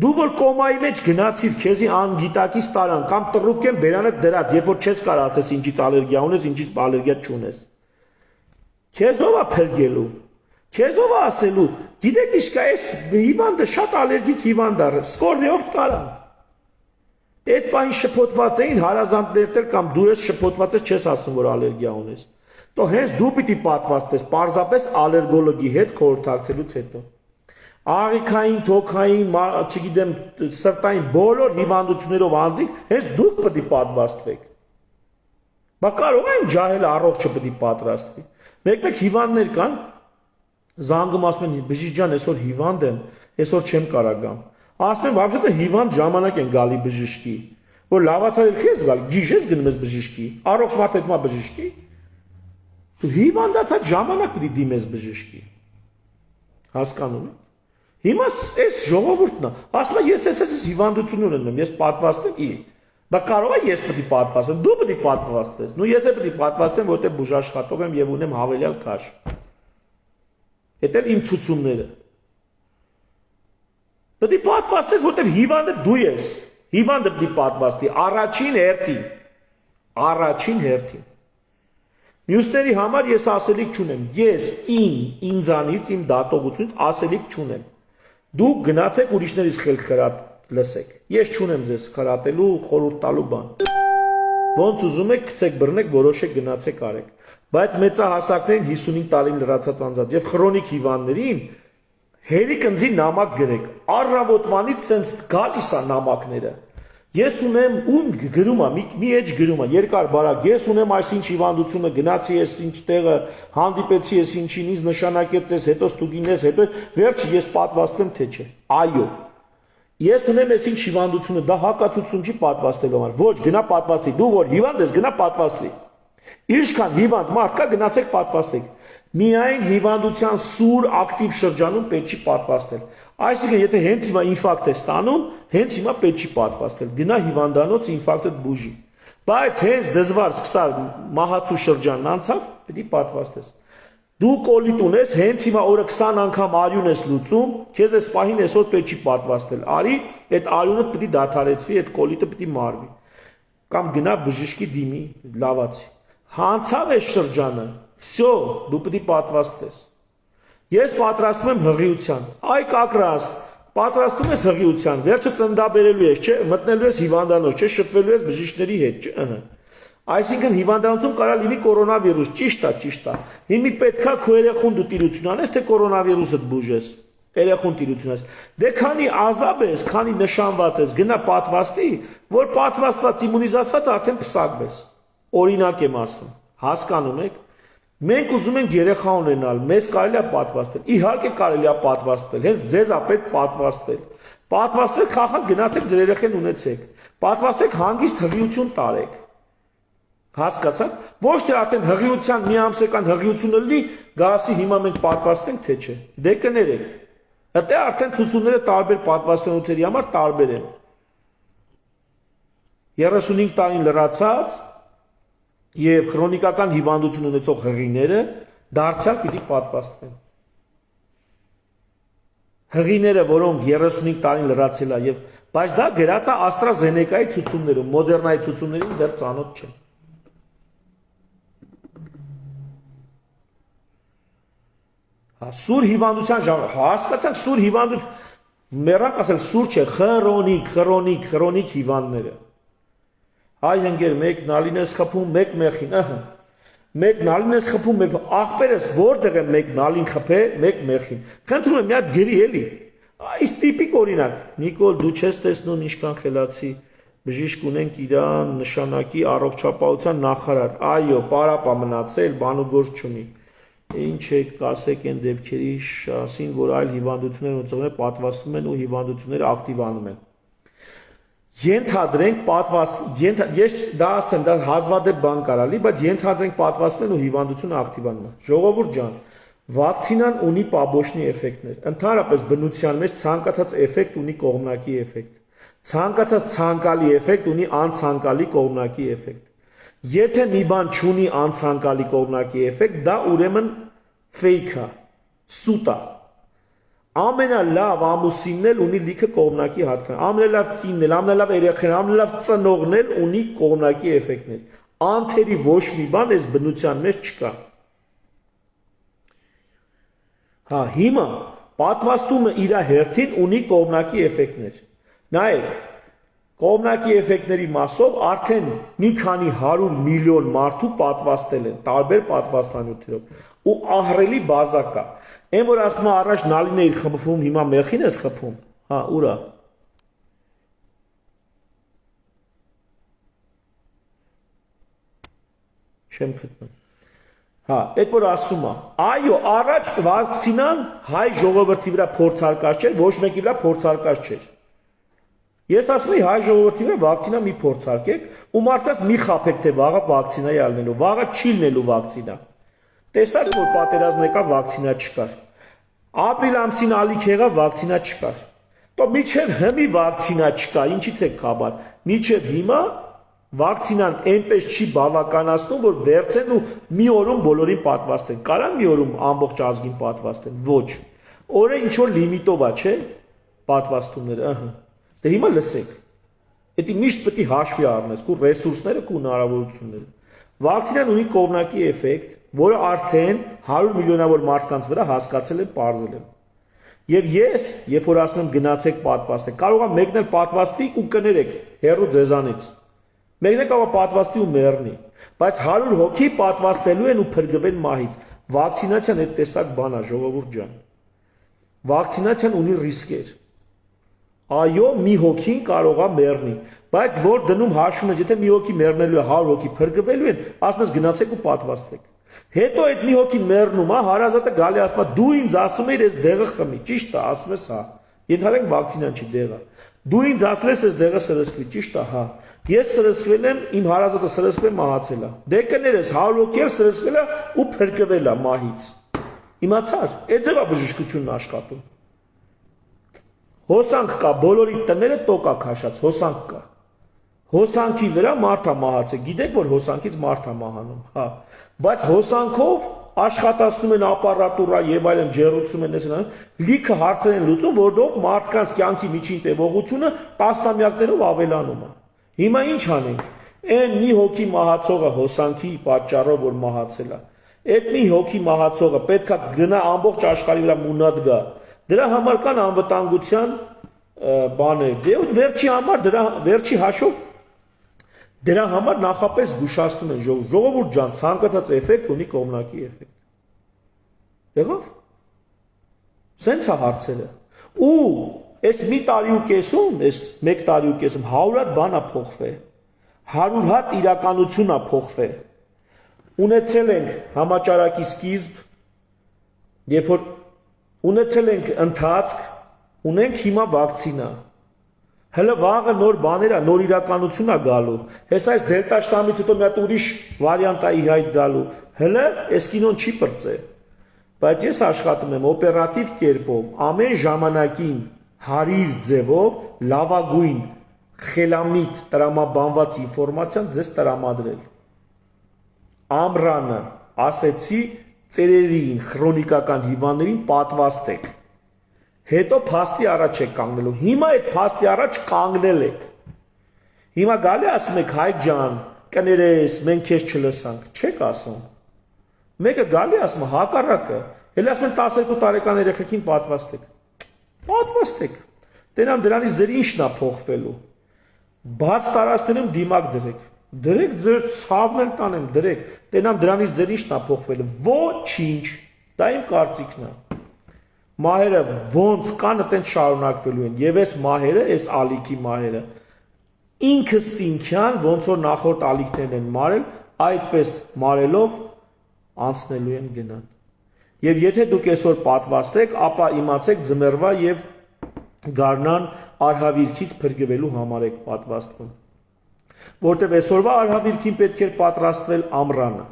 Դու որ կոմայի մեջ գնացիր, քեզի անգիտակից տարան կամ տռուկեն բերանդ դրած, երբ որ չես կարող ասես ինչից ալերգիա ունես, ինչից ալերգիա չունես։ Քեզ ով է փրկելու։ Քեզ ով է ասելու, գիտեք ինչ կա, այս հիվանդը շատ ալերգիկ հիվանդ է, սկորնեով տարան։ Այդ պահին շփոթված էին հարազատներդ կամ դու ես շփոթված ես չես ասում որ ալերգիա ունես։ То հենց դու պիտի պատվաստես պարզապես ալերգոլոգի հետ խորհրդակցելուց հետո։ Աղիքային, թոքային, չգիտեմ, սրտային բոլոր հիվանդություններով անձիկ հենց դուք պետք է պատվաստվեք։ Բա կարող են ջահել առողջը պետք է պատրաստվի։ Մեկ-մեկ հիվանդներ կան, զանգում ասում են բժիշկ ջան, այսօր հիվանդ եմ, այսօր չեմ կարա գամ։ Ասում вообще-то հիվանդ ժամանակ են գալի բժշկի, որ լավացել քեզ գալ, գիժ ես գնում ես բժշկի, առողջ մարդ հետ մա բժշկի։ Դու հիվանդացած ժամանակ պիտի դիմես բժշկի։ Հասկանում եք։ Հիմա այս ժողովուրդն է, ասում է ես ես հիվանդություն ունեմ, ես պատվաստեմ, բա կարող է ես պետք է պատվաստեմ, դու պետք է պատվաստես։ Նու ես պետք է պատվաստեմ, որտեղ բուժաշխատող եմ եւ ունեմ հավելյալ քաշ։ Դա էլ իմ ցուցումները։ Պետք է պատվաստես, որտեղ հիվանդը դու ես։ Հիվանդը պետք է պատվաստի առաջին հերթին։ Մյուսների համար ես ասելիք չունեմ։ Ես ինձանից, իմ դատողությունից ասելիք չունեմ։ Դուք գնացեք ուրիշներից խելք խրատ լսեք։ Ես չունեմ ձեզ խրատելու, խորհուրդ տալու բան։ Ոնց ուզում եք գցեք բռնեք, որոշեք գնացեք արեք։ Բայց մեծահասակներին 55 տարին լրացած անձած եւ քրոնիկ հիվանդներին հերիք ընձի նամակ գրեք, առավոտվանից սենց գալիս է նամակները։ Ես ունեմ ում գրում է, մի էջ գրում է, երկար բարակ, ես ունեմ այսինչ հիվանդությունը, գնացի ես ինչ տեղը, հանդիպեցի ես ինչին, ինձ նշանակեց ես, հետո ստուգինես, հետո վերջը ես պատվաստվեմ թե չէ։ Այո։ Ես ունեմ այսինչ հիվանդությունը, դա հակացություն չի պատվաստելու համար։ Ոչ, գնա պատվաստի, դու որ հիվանդ ես, գնա պատվաստի։ Ինչքան հիվանդ մարդ կա, գնացեք պատվաստեք։ Միայն հիվանդության սուր ակտիվ շրջանում պետք չի պատվաստել։ Այսինքն, եթե հենց հիմա ինֆարկտ է ստանում, հենց հիմա պետք չի պատվաստել։ Գնա հիվանդանոց ինֆարկտը բուժի։ Բայց հենց դժվար սկսալ մահացու շրջանն անցավ, պետք է պատվաստես։ Դու կոլիտ ունես, հենց հիմա օրը 20 անգամ արյուն ես լուծում, քեզ այս պահին այսօր պետք չի պատվաստել։ Արի, այդ արյունը պետք է դադարեցվի, այդ կոլիտը պետք է մարվի։ Կամ գնա բժշկի դիմի, լավացի։ Հանցավ այս շրջանը, всё, դու պետք է պատվաստվես։ Ես պատրաստվում եմ հղիության։ Այ կակրաս, պատրաստում ես հղիության, վերջը ծնդաբերելու ես, չէ, մտնելու ես հիվանդանոց, չէ, շփվելու ես բժիշկների հետ, չէ։ Այսինքն հիվանդանոցում կարա լինի կորոնավիրուս, ճիշտ է։ Հիմի պետքա քո երեխուն դու տիրություն անես, թե կորոնավիրուսը բուժես։ Երեխուն տիրություն ես։ Դե քանի ազապ ես, քանի նշանված ես, գնա պատվաստի, որ պատվաստված իմունիզացված արդեն փսակվես։ Օրինակ եմ ասում, հասկանում եք։ Մենք ուզում ենք երեխա ունենալ, մեզ կարելի է պատվաստվել։ Իհարկե կարելի է պատվաստվել, հենց ձեզ է պետք պատվաստվել։ Պատվաստեք, խախակ գնացեք ձեր երեխեն ունեցեք։ Պատվաստեք հանգիստ հղիություն տարեք։ Հասկացաք։ Ոչ թե արդեն հղիության մի ամսական հղիությունը լինի, գասի հիմա մենք պատվաստենք թե չէ։ Դե կներեք։ Դա արդեն ցուցումները տարբեր պատվաստանյութերի համար տարբեր են։ 35 տարին լրացած եւ քրոնիկական հիվանդություն ունեցող հղիները դարձյալ պիտի պատվաստվեն։ Հղիները, որոնք 35 տարին լրացել է եւ բայց դա գրած է AstraZeneca-ի ցուցումներում, Moderna-ի ցուցումներին դեռ ծանոթ չէ։ Սուր հիվանդության ժամանակ, հասկացանք սուր հիվանդություն մեռակ ասել սուր չէ, քրոնիկ հիվանդները։ Հայ ընկեր, մեկ նալին ես խփում, մեկ մեղին, մեկ նալին ես խփում, մեկ աղբերս որտեղ է մեկ նալին խփե, մեկ մեղին։ Խնդրում եմ մի հատ գրի էլի։ Այս տիպիկ օրինակ, Նիկոլ, դու չես տեսնում ինչքան խելացի բժիշկ ունենք իրան նշանակի առողջապահության նախարար։ Այո, պարապա մնացել, բան ու գործ չունի։ Ինչ եք կասեք այն դեպքերի շասին, որ այլ հիվանդություններ ունեցողները պատվաստվում են ու հիվանդությունները ակտիվանում են։ Ենթադրենք ես դա ասեմ, դա հազվադեպ բան կարալի, բայց ենթադրենք պատվաստվում են ու հիվանդությունը ակտիվանում է։ Ժողովուրդ ջան, վակցինան ունի պաբոշնի էֆեկտներ։ Ընդհանրապես բնության մեջ ցանկացած էֆեկտ ունի կողմնակի էֆեկտ։ Ցանկացած ցանկալի էֆեկտ ունի անցանկալի կողմնակի էֆեկտ։ Եթե մի բան չունի անցանկալի կողմնակի էֆեկտ, դա ուրեմն fake է, սուտ է։ Ամենալավ ամուսինն էլ ունի լիքը կողմնակի հատկան, ամենալավ կինն էլ, ամենալավ երեխան, ամենալավ ծնողն էլ ունի կողմնակի էֆեկտներ։ Անթերի ոչ մի բան այս բնության մեջ չկա։ Հա, հիմա պատվաստումը իր հերթին ունի կողմնակի էֆեկտներ։ Նայեք, կողմնակի էֆեկտների մասով արդեն մի քանի 100 միլիոն մարդու պատվաստել են տարբեր պատվաստանյութերով ու ահռելի բազա կա։ Այն որ ասում է առաջ նալին էիր խփում, հիմա մեղին ես խփում։ Հա, ուրա։ Չեմ գտնում։ Հա, այդ որ ասում է, այո, առաջ վակցինան հայ ժողովրդի վրա փորձարկած չէր, ոչ մեկի վրա փորձարկած չէր։ Ես ասում եմ հայ ժողովրդի վրա վակցինա մի փորձարկեք ու մարդկանց մի խաբեք թե վաղը վակցինայի ալնելու, վաղը չի լինելու վակցինա։ Տեսակ որ պատերազմն եկավ վակցինա չկար։ Ապրիլ ամսին ալիք եղավ վակցինա չկար։ તો միջև հիմի վակցինա չկա, ինչից է խաբար։ Միջև հիմա վակցինան այնպես չի բավականացնում, որ վերցեն ու մի օրում բոլորին պատվաստեն։ Կարան մի օրում ամբողջ ազգին պատվաստեն։ Ոչ։ Օրը ինչ որ լիմիտով է, չէ՞, պատվաստումները, ըհը։ Դե հիմա լսեք։ Դա միշտ պետք է հաշվի առնես քո ռեսուրսները, քո հնարավորությունները։ Վակցինան ունի կողմնակի էֆեկտ, որը արդեն 100 միլիոնավոր մարդկանց վրա հասկացել են, պարզել են։ Եվ ես, երբ որ ասում եմ գնացեք պատվաստեք, կարող եմ մեկն էլ պատվաստվի ու կներեք հերո ձեզանից։ Մեկն էլ կարող է պատվաստի ու մեռնի, բայց 100 հոգի պատվաստելու են ու փրկվեն մահից։ Վակցինացիան այդ տեսակ բան է, ժողովուրդ ջան։ Վակցինացիան ունի ռիսկեր։ Այո, մի հոգին կարող է մեռնի, բայց որ դնում հաշվում է, եթե մի հոգի մեռնելու է, 100 հոգի փրկվելու են, ասում ես գնացեք ու պատվաստվեք։ Հետո այդ մի հոգին մեռնում է, հարազատը գալի ասում է, դու ինձ ասում ես այս դեղը խմի, ճիշտ է, ասում ես հա։ Ենթադրենք վակցինան չի դեղը։ Դու ինձ ասել ես այս դեղը սրսկվի, ճիշտ է, հա։ Ես սրսկվել եմ, իմ հարազատը սրսկվել մահացել է։ Դե կներես 100 հոգի էլ սրսկվել է ու փրկվել է մահից։ Իմացար, այդ ձևա բժշկությունն աշխատում։ Հոսանք կա, բոլորի տները տոկա քաշած, հոսանք կա։ Հոսանքի վրա մարդ է մահացել, գիտեք որ հոսանքից մարդ է մահանում, հա։ Բայց հոսանքով աշխատացնում են ապարատուրա եւ այլն ջերուցում են այսինքն լիքը հարցեր են լուծում, որտեղ մարդկանց կյանքի միջին տևողությունը տասնամյակներով ավելանում է։ Հիմա ինչ անենք։ Այն մի հոգի մահացողը հոսանքի պատճառով որ մահացել է։ Այդ մի հոգի մահացողը պետքա գնա ամբողջ աշխարհի վրա մունատ գա։ Դրա համար կան անվտանգության բաներ։ Դե վերջի համար դրա վերջի հաշով դրա համար նախապես զգուշացնում են ժողովուրդ ջան, ցանկացած էֆեկտ ունի կողմնակի էֆեկտ։ Եղավ։ Սենց է հարցերը։ Ու այս մի տարի ու կեսում, այս 1 տարի ու կեսում 100 հատ բան է փոխվել։ 100 հատ իրականություն է փոխվել։ Ունեցել ենք համաճարակի սկիզբ, երբ որ ունեցել ենք ընթացք, ունենք հիմա վակցինա։ Հələ վաղը նոր բաներ է, նոր իրականություն է գալու։ Հես այս դելտա շտամից հետո մի հատ ուրիշ վարիանտ է ի հայտ գալու։ Հələ այս կինոն չի բրծե։ Բայց ես աշխատում եմ օպերատիվ կերպով, ամեն ժամանակին հարիր ձևով լավագույն խելամիտ տրամաբանված ինֆորմացիան ձեզ տրամադրել։ Ամռանը ասեցի ծերերին, քրոնիկական հիվանդներին պատվաստեք։ Հետո փաստի առաջ եք կանգնելու։ Հիմա այդ փաստի առաջ կանգնել եք։ Հիմա գալի ասում եք հայ ջան, կներես, մենք քեզ չլսանք, չեք ասում։ Մեկը գալի ասում հակառակը, հենց ասում են 12 տարեկան երեխեքին պատվաստեք։ Պատվաստեք։ Տենամ դրանից ձեր ինչն է փոխվելու։ Բաց տարածքներում դիմակ դրեք։ Դրեք ձեր ցավն էլ տանեմ, դրեք։ Տենամ դրանից ձեր ինչն է փոխվելու։ Ոչինչ։ Դա իմ կարծիքն է։ Մահերը ոնց կան այդտեղ շարունակվելու են եւ այս մահերը, այս ալիքի մահերը ինքստինքյան ոնց որ նախորդ ալիքներն են մարել, այդպես մարելով անցնելու են գնան։ Եվ եթե դուք այսօր պատվաստեք, ապա իմացեք ձմեռվա եւ գարնան արհավիրքից փրկվելու համար եք պատվաստվում։ Որտեւ այսօրվա արհավիրքին պետք էր պատրաստվել ամռանը։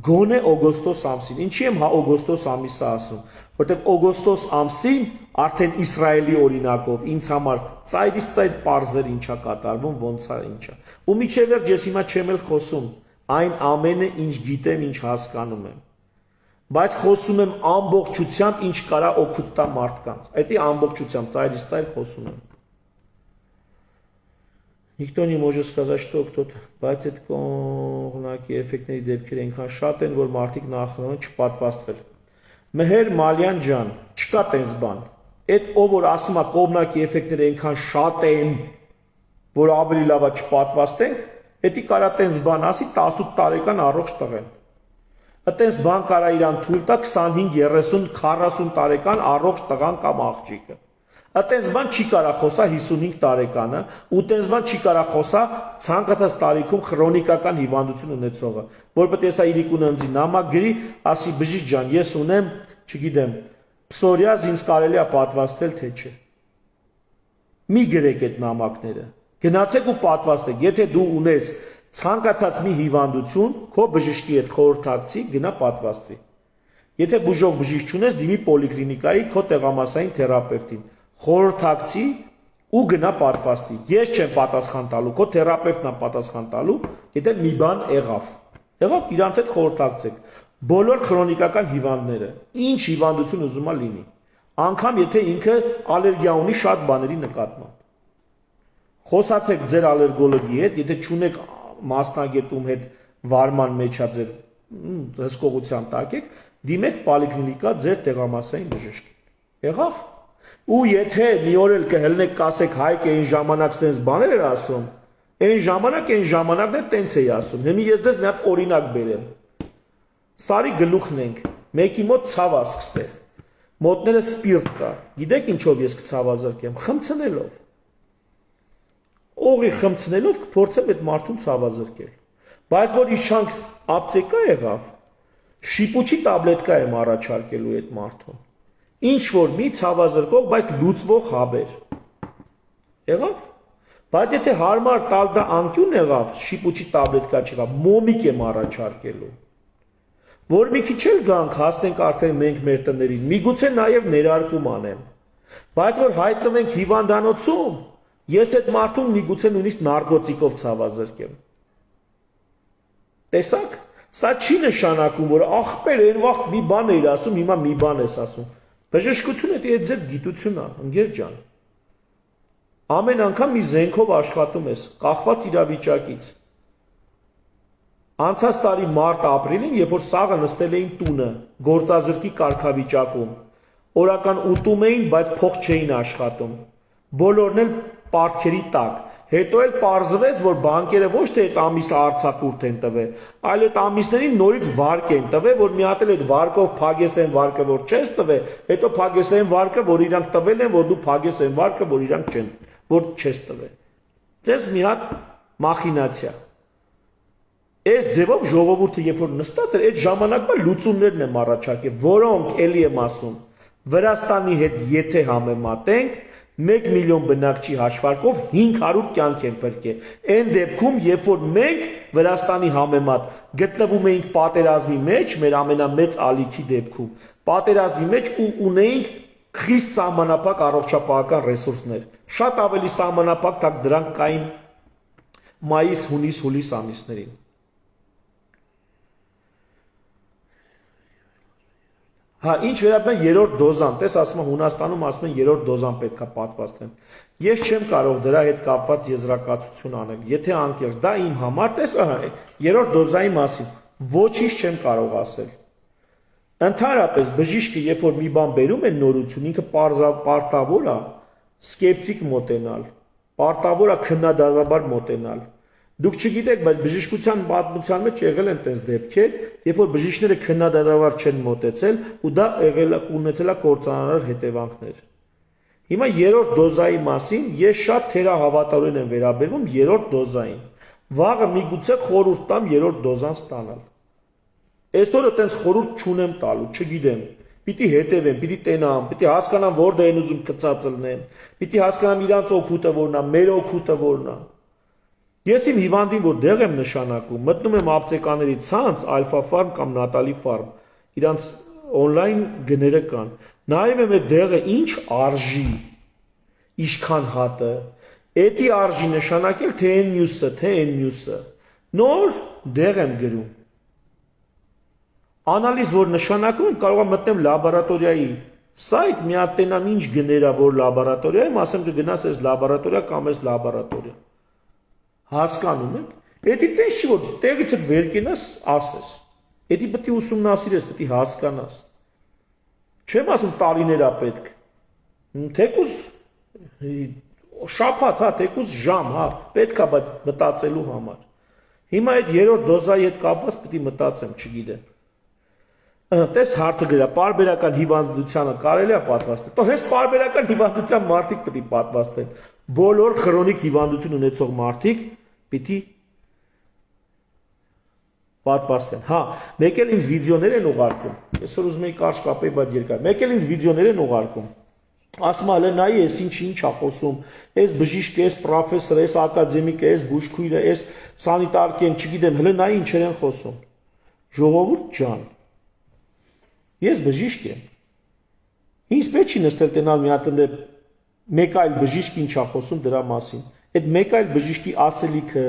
Գոնե օգոստոս ամսին։ Ինչի եմ օգոստոս ամիսը ասում, որտեղ օգոստոս ամսին արդեն Իսրայելի օրինակով ինձ համար ծայրից ծայր պարզեր ինչա կատարվում, ոնց է ինչա։ Ու միջև վերջ ես հիմա չեմ էլ խոսում այն ամենը, ինչ գիտեմ, ինչ հասկանում եմ։ Բայց խոսում եմ ամբողջությամբ, ինչ կարա օգուտ տա մարդկանց։ Այդ ամբողջությամբ ծայրից ծայր խոսում եմ։ Никто не может сказать, что кто-то, բայց այդ կողմնակի էֆեկտների դեպքերը այնքան շատ են, որ մարդիկ նախնան չպատվաստվել։ Մեհեր Մալյան ջան, չկա տենց բան։ Այդ ով որ ասում է կողմնակի էֆեկտները այնքան շատ են, որ ավելի լավ է չպատվաստենք, դա կարա տենց բան ասի 18 տարեկան առողջ տղեն։ Այդպես բան կարա իրան թույլ տա 25, 30, 40 տարեկան առողջ տղան կամ աղջիկը։ Այդպես բան չի կարա խոսա 55 տարեկանը, ու այդպես բան չի կարա խոսա ցանկացած տարիքում քրոնիկական հիվանդություն ունեցողը, որ պետք է սա իրիկուն ընձի նամակ գրի, ասի բժիշկ ջան, ես ունեմ, չգիտեմ, պսորիազ, ինձ կարելի է պատվաստվել թե չէ։ Մի գրեք այդ նամակները։ Գնացեք ու պատվաստեք, եթե դու ունես ցանկացած մի հիվանդություն, քո բժշկի հետ խորհրդակցի, գնա պատվաստվի։ Եթե բուժող բժիշկ չունես, դիմի պոլիկլինիկայի քո տեղամասային թերապևտին, խորհրդակցի ու գնա պատվաստվի։ Ես չեմ պատասխան տալու, քո թերապևտն է պատասխան տալու, եթե մի բան եղավ։ Եղավ, իրանց հետ խորհրդակցեք։ Բոլոր քրոնիկական հիվանդները, ինչ հիվանդություն ուզում է լինի, անգամ եթե ինքը ալերգիա ունի շատ բաների նկատմամբ։ Խոսացեք ձեր ալերգոլոգի հետ, եթե չունեք մասնագետում հետ վարման մեջ է ձեր հսկողության տակ եք, դիմեք պոլիկլինիկա ձեր տեղամասային բժշկին։ Եղավ։ Ու եթե մի օր էլ կհելնեք կասեք հայք այն ժամանակ sense բաներ էր ասում, այն ժամանակն էլ տենց էի ասում։ Հիմա ես ձեզ մի հատ օրինակ բերեմ։ Սարի գլուխն ենք, մեկի մոտ ցավ է սկսել։ Մոտները սպիրտ կա։ Գիտեք ինչով ես կցավազրկեմ, խմցնելով։ Օղի խմցնելով կփորձեմ այդ մարդուն ցավազրկել։ Բայց որ իշխանք ապտեկա եղավ, շիպուչի տաբլետկա եմ առաջարկելու այդ մարդուն։ Ինչ որ մի ցավազրկող, բայց լուծվող հավեր։ Եղավ։ Բայց եթե հարմար տալ դա անկյուն եղավ, շիպուչի տաբլետկա չեղավ, մոմիկ եմ առաջարկելու։ Որ մի քիչ էլ գանք, հասնենք արդեն մենք մեր տներին, միգուցե նաև ներարկում անեմ։ Բայց որ հայտնվենք հիվանդանոցում, ես այդ մարդուն միգուցե նույնիսկ նարկոտիկով ցավազրկեմ։ Տեսակ, սա չի նշանակում, որ ախպեր այն վաղ մի բան էիր ասում, հիմա մի բան ես ասում։ Բժշկությունը դա ձեր գիտությունն է, ընկեր ջան։ Ամեն անգամ մի զենքով աշխատում ես, կախված իրավիճակից։ Անցած տարի մարտ-ապրիլին, երբ որ սաղը նստել էին տունը, գործազրկի կարգավիճակում, օրական ուտում էին, բայց փող չէին աշխատում։ Բոլորն էլ պարտքերի տակ։ Հետո էլ պարզվեց, որ բանկերը ոչ թե այդ ամիսը արձակուրդ են տվել, այլ այդ ամիսներին նորից վարկ են տվել, որ մի հատ էլ այդ վարկով փագես են վարկը, որ չես տվել, հետո փագես են վարկը, որ իրանք տվել են, որ դու փագես են վարկը, որ իրանք չեն, որ չես տվել։ Դες մի հատ մախինացիա։ Այս ձևով ժողովուրդը երբ որ նստած էր, այդ ժամանակվա լուծումներն եմ առաջարկել, որոնք էլի եմ ասում, Վրաստանի հետ եթե համեմատենք, 1 միլիոն բնակչի հաշվարկով 500 կյանք են փրկել։ Այն դեպքում, երբ որ մենք Վրաստանի համեմատ գտնվում էինք պատերազմի մեջ, մեր ամենամեծ ալիքի դեպքում, պատերազմի մեջ ու ունեինք խիստ սահմանափակ առողջապահական ռեսուրսներ։ Շատ ավելի սահմանափակ, թակ դրանք կային մայիս, հունիս, հուլիս ամիսներին։ Հա, ինչ վերաբերում է երրորդ դոզան, տես ասում եմ Հունաստանում ասում են երրորդ դոզան պետքա պատվաստեն։ Ես չեմ կարող դրա հետ կապված եզրակացություն անել։ Եթե անկեղծ, դա իմ համար, տես, երրորդ դոզայի մասին ոչինչ չեմ կարող ասել։ Ընդհանրապես բժիշկը երբ որ մի բան բերում է նորություն, ինքը պարտավոր է սկեպտիկ մոտենալ, պարտավոր է քննադատաբար մոտենալ։ Դուք չգիտեք, բայց բժշկության պատմության մեջ եղել են տես դեպքեր, երբ որ բժիշկները քննադատաբար չեն մոտեցել ու դա ունեցել է կործանարար հետևանքներ։ Հիմա երրորդ դոզայի մասին ես շատ թերահավատորեն եմ վերաբերվում երրորդ դոզային։ Վաղը միգուցե խորհուրդ տամ երրորդ դոզան ստանալ։ Այսօր այտենց խորհուրդ չունեմ տալու, չգիտեմ։ Պիտի հետևեմ, պիտի տենամ, պիտի հասկանամ որտեղ են ուզում կծած լնեն, պիտի հասկանամ իրանց օգուտը որն է, մեր օգուտը որն է։ Ես իմ հիվանդին որ դեղ եմ նշանակում, մտնում եմ ապտեկաների ցանց, Alpha Farm կամ Natali Farm, իրանց on-line գները կան։ Նայում եմ այդ դեղը ինչ արժի, ինչքան հատը, էդի արժի նշանակել թե այն մյուսը, թե այն մյուսը։ Նոր դեղ եմ գրում։ Անալիզ որ նշանակում եմ կարող եմ մտնեմ լաբորատորիայի սայթ, մի հատ տենամ ինչ գներա որ լաբորատորիա եմ, ասեմ կգնաս այս լաբորատորիա կամ այս լաբորատորիա։ Հասկանում եք։ Էդի տես չի որ տեղից վեր կենաս ասես։ Էդի պետք է ուսումնասիրես, պետք է հասկանաս։ Չեմ ասում տարիներ է պետք։ Թեկուզ շաբաթ, հա, թեկուզ ժամ, հա, պետք է բայց մտածելու համար։ Հիմա այդ երրորդ դոզայի հետ կապված պետք է մտածեմ, չգիտեմ։ Տես հարցը գրա, պարբերական հիվանդությանը կարելի է պատվաստել։ Տո հենց պարբերական հիվանդության մարդիկ պետք է պատվաստեն։ Բոլոր քրոնիկ հիվանդություն ունեցող մարդիկ պետք է պատվաստեն։ Հա, մեկ էլ ինձ վիդեոներ են ուղարկում։ Այսօր ուզում եի կարճ կապեի, բայց երկար։ Մեկ էլ ինձ վիդեոներ են ուղարկում։ Ասում ալը նայի էս ինչ է խոսում։ Էս բժիշկ, էս պրոֆեսոր, էս ակադեմիկ, էս բուժքույրը, էս սանիտարկեն, չգիտեմ, հələ նայի ինչեր են խոսում։ Ժողովուրդ ջան, ես բժիշկ եմ։ Ինձ պետք չի նստել տենալ մի հատ ընդ մեկ այլ բժիշկ ինչ է խոսում դրա մասին։ Այդ մեկ այլ բժիշկի ասելիքը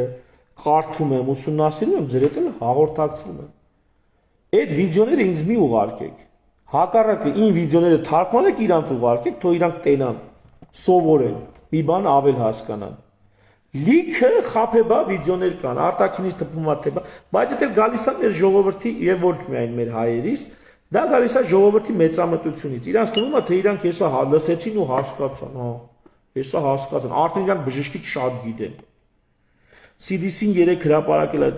կարդում եմ, ուսումնասիրում եմ, ձեր հետ էլ հաղորդակցվում եմ։ Այդ վիդեոները ինձ մի ուղարկեք։ Հակառակը ին վիդեոները թարգմանեք իրանց ուղարկեք, թող իրանք տենան, սովորեն, մի բան ավել հասկանան։ Լիքը խափեբա վիդեոներ կան, արտաքինից թվում է թե, բայց դա գալիս է մեր ժողովրդի եւ ոչ միայն մեր հայերիս, դա գալիս է ժողովրդի մեծամտությունից։ Իրանց թվում է թե իրանք հեսա լսեցին ու հասկացան, հա, հեսա հասկացան, արդեն իրանք բժշկից շատ գիտեն։ CDC-ն 3 հրապարակել է,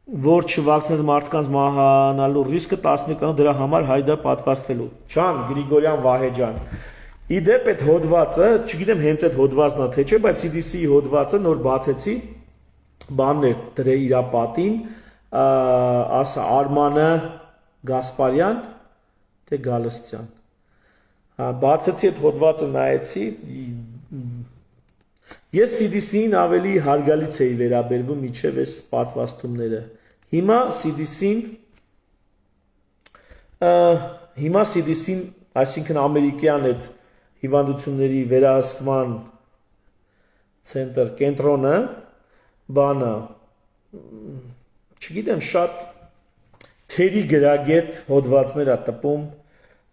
որ չվակցնած մարդկանց մահանալու ռիսկը 11 դրա համար հայդա պատվաստվելու։ Չան Գրիգորյան Վահեջան։ Իդեպ այդ հոդվածը, չգիտեմ հենց այդ հոդվածն է թե չէ, բայց CDC-ի հոդվածը նոր բացեցի, բանն էր դրե իրա պատին, ասա Արմանը Գասպարյան, թե Գալստյան։ Հա, բացեցի այդ հոդվածը նայեցի, ես CDC-ին ավելի հարգալից էի վերաբերվում միջև այս պատվաստումները։ Հիմա CDC-ին, այսինքն ամերիկյան այդ հիվանդությունների վերահսկման ցենտր կենտրոնը, բանը, չգիտեմ, շատ թերի գրագետ հոդվածներ է տպում,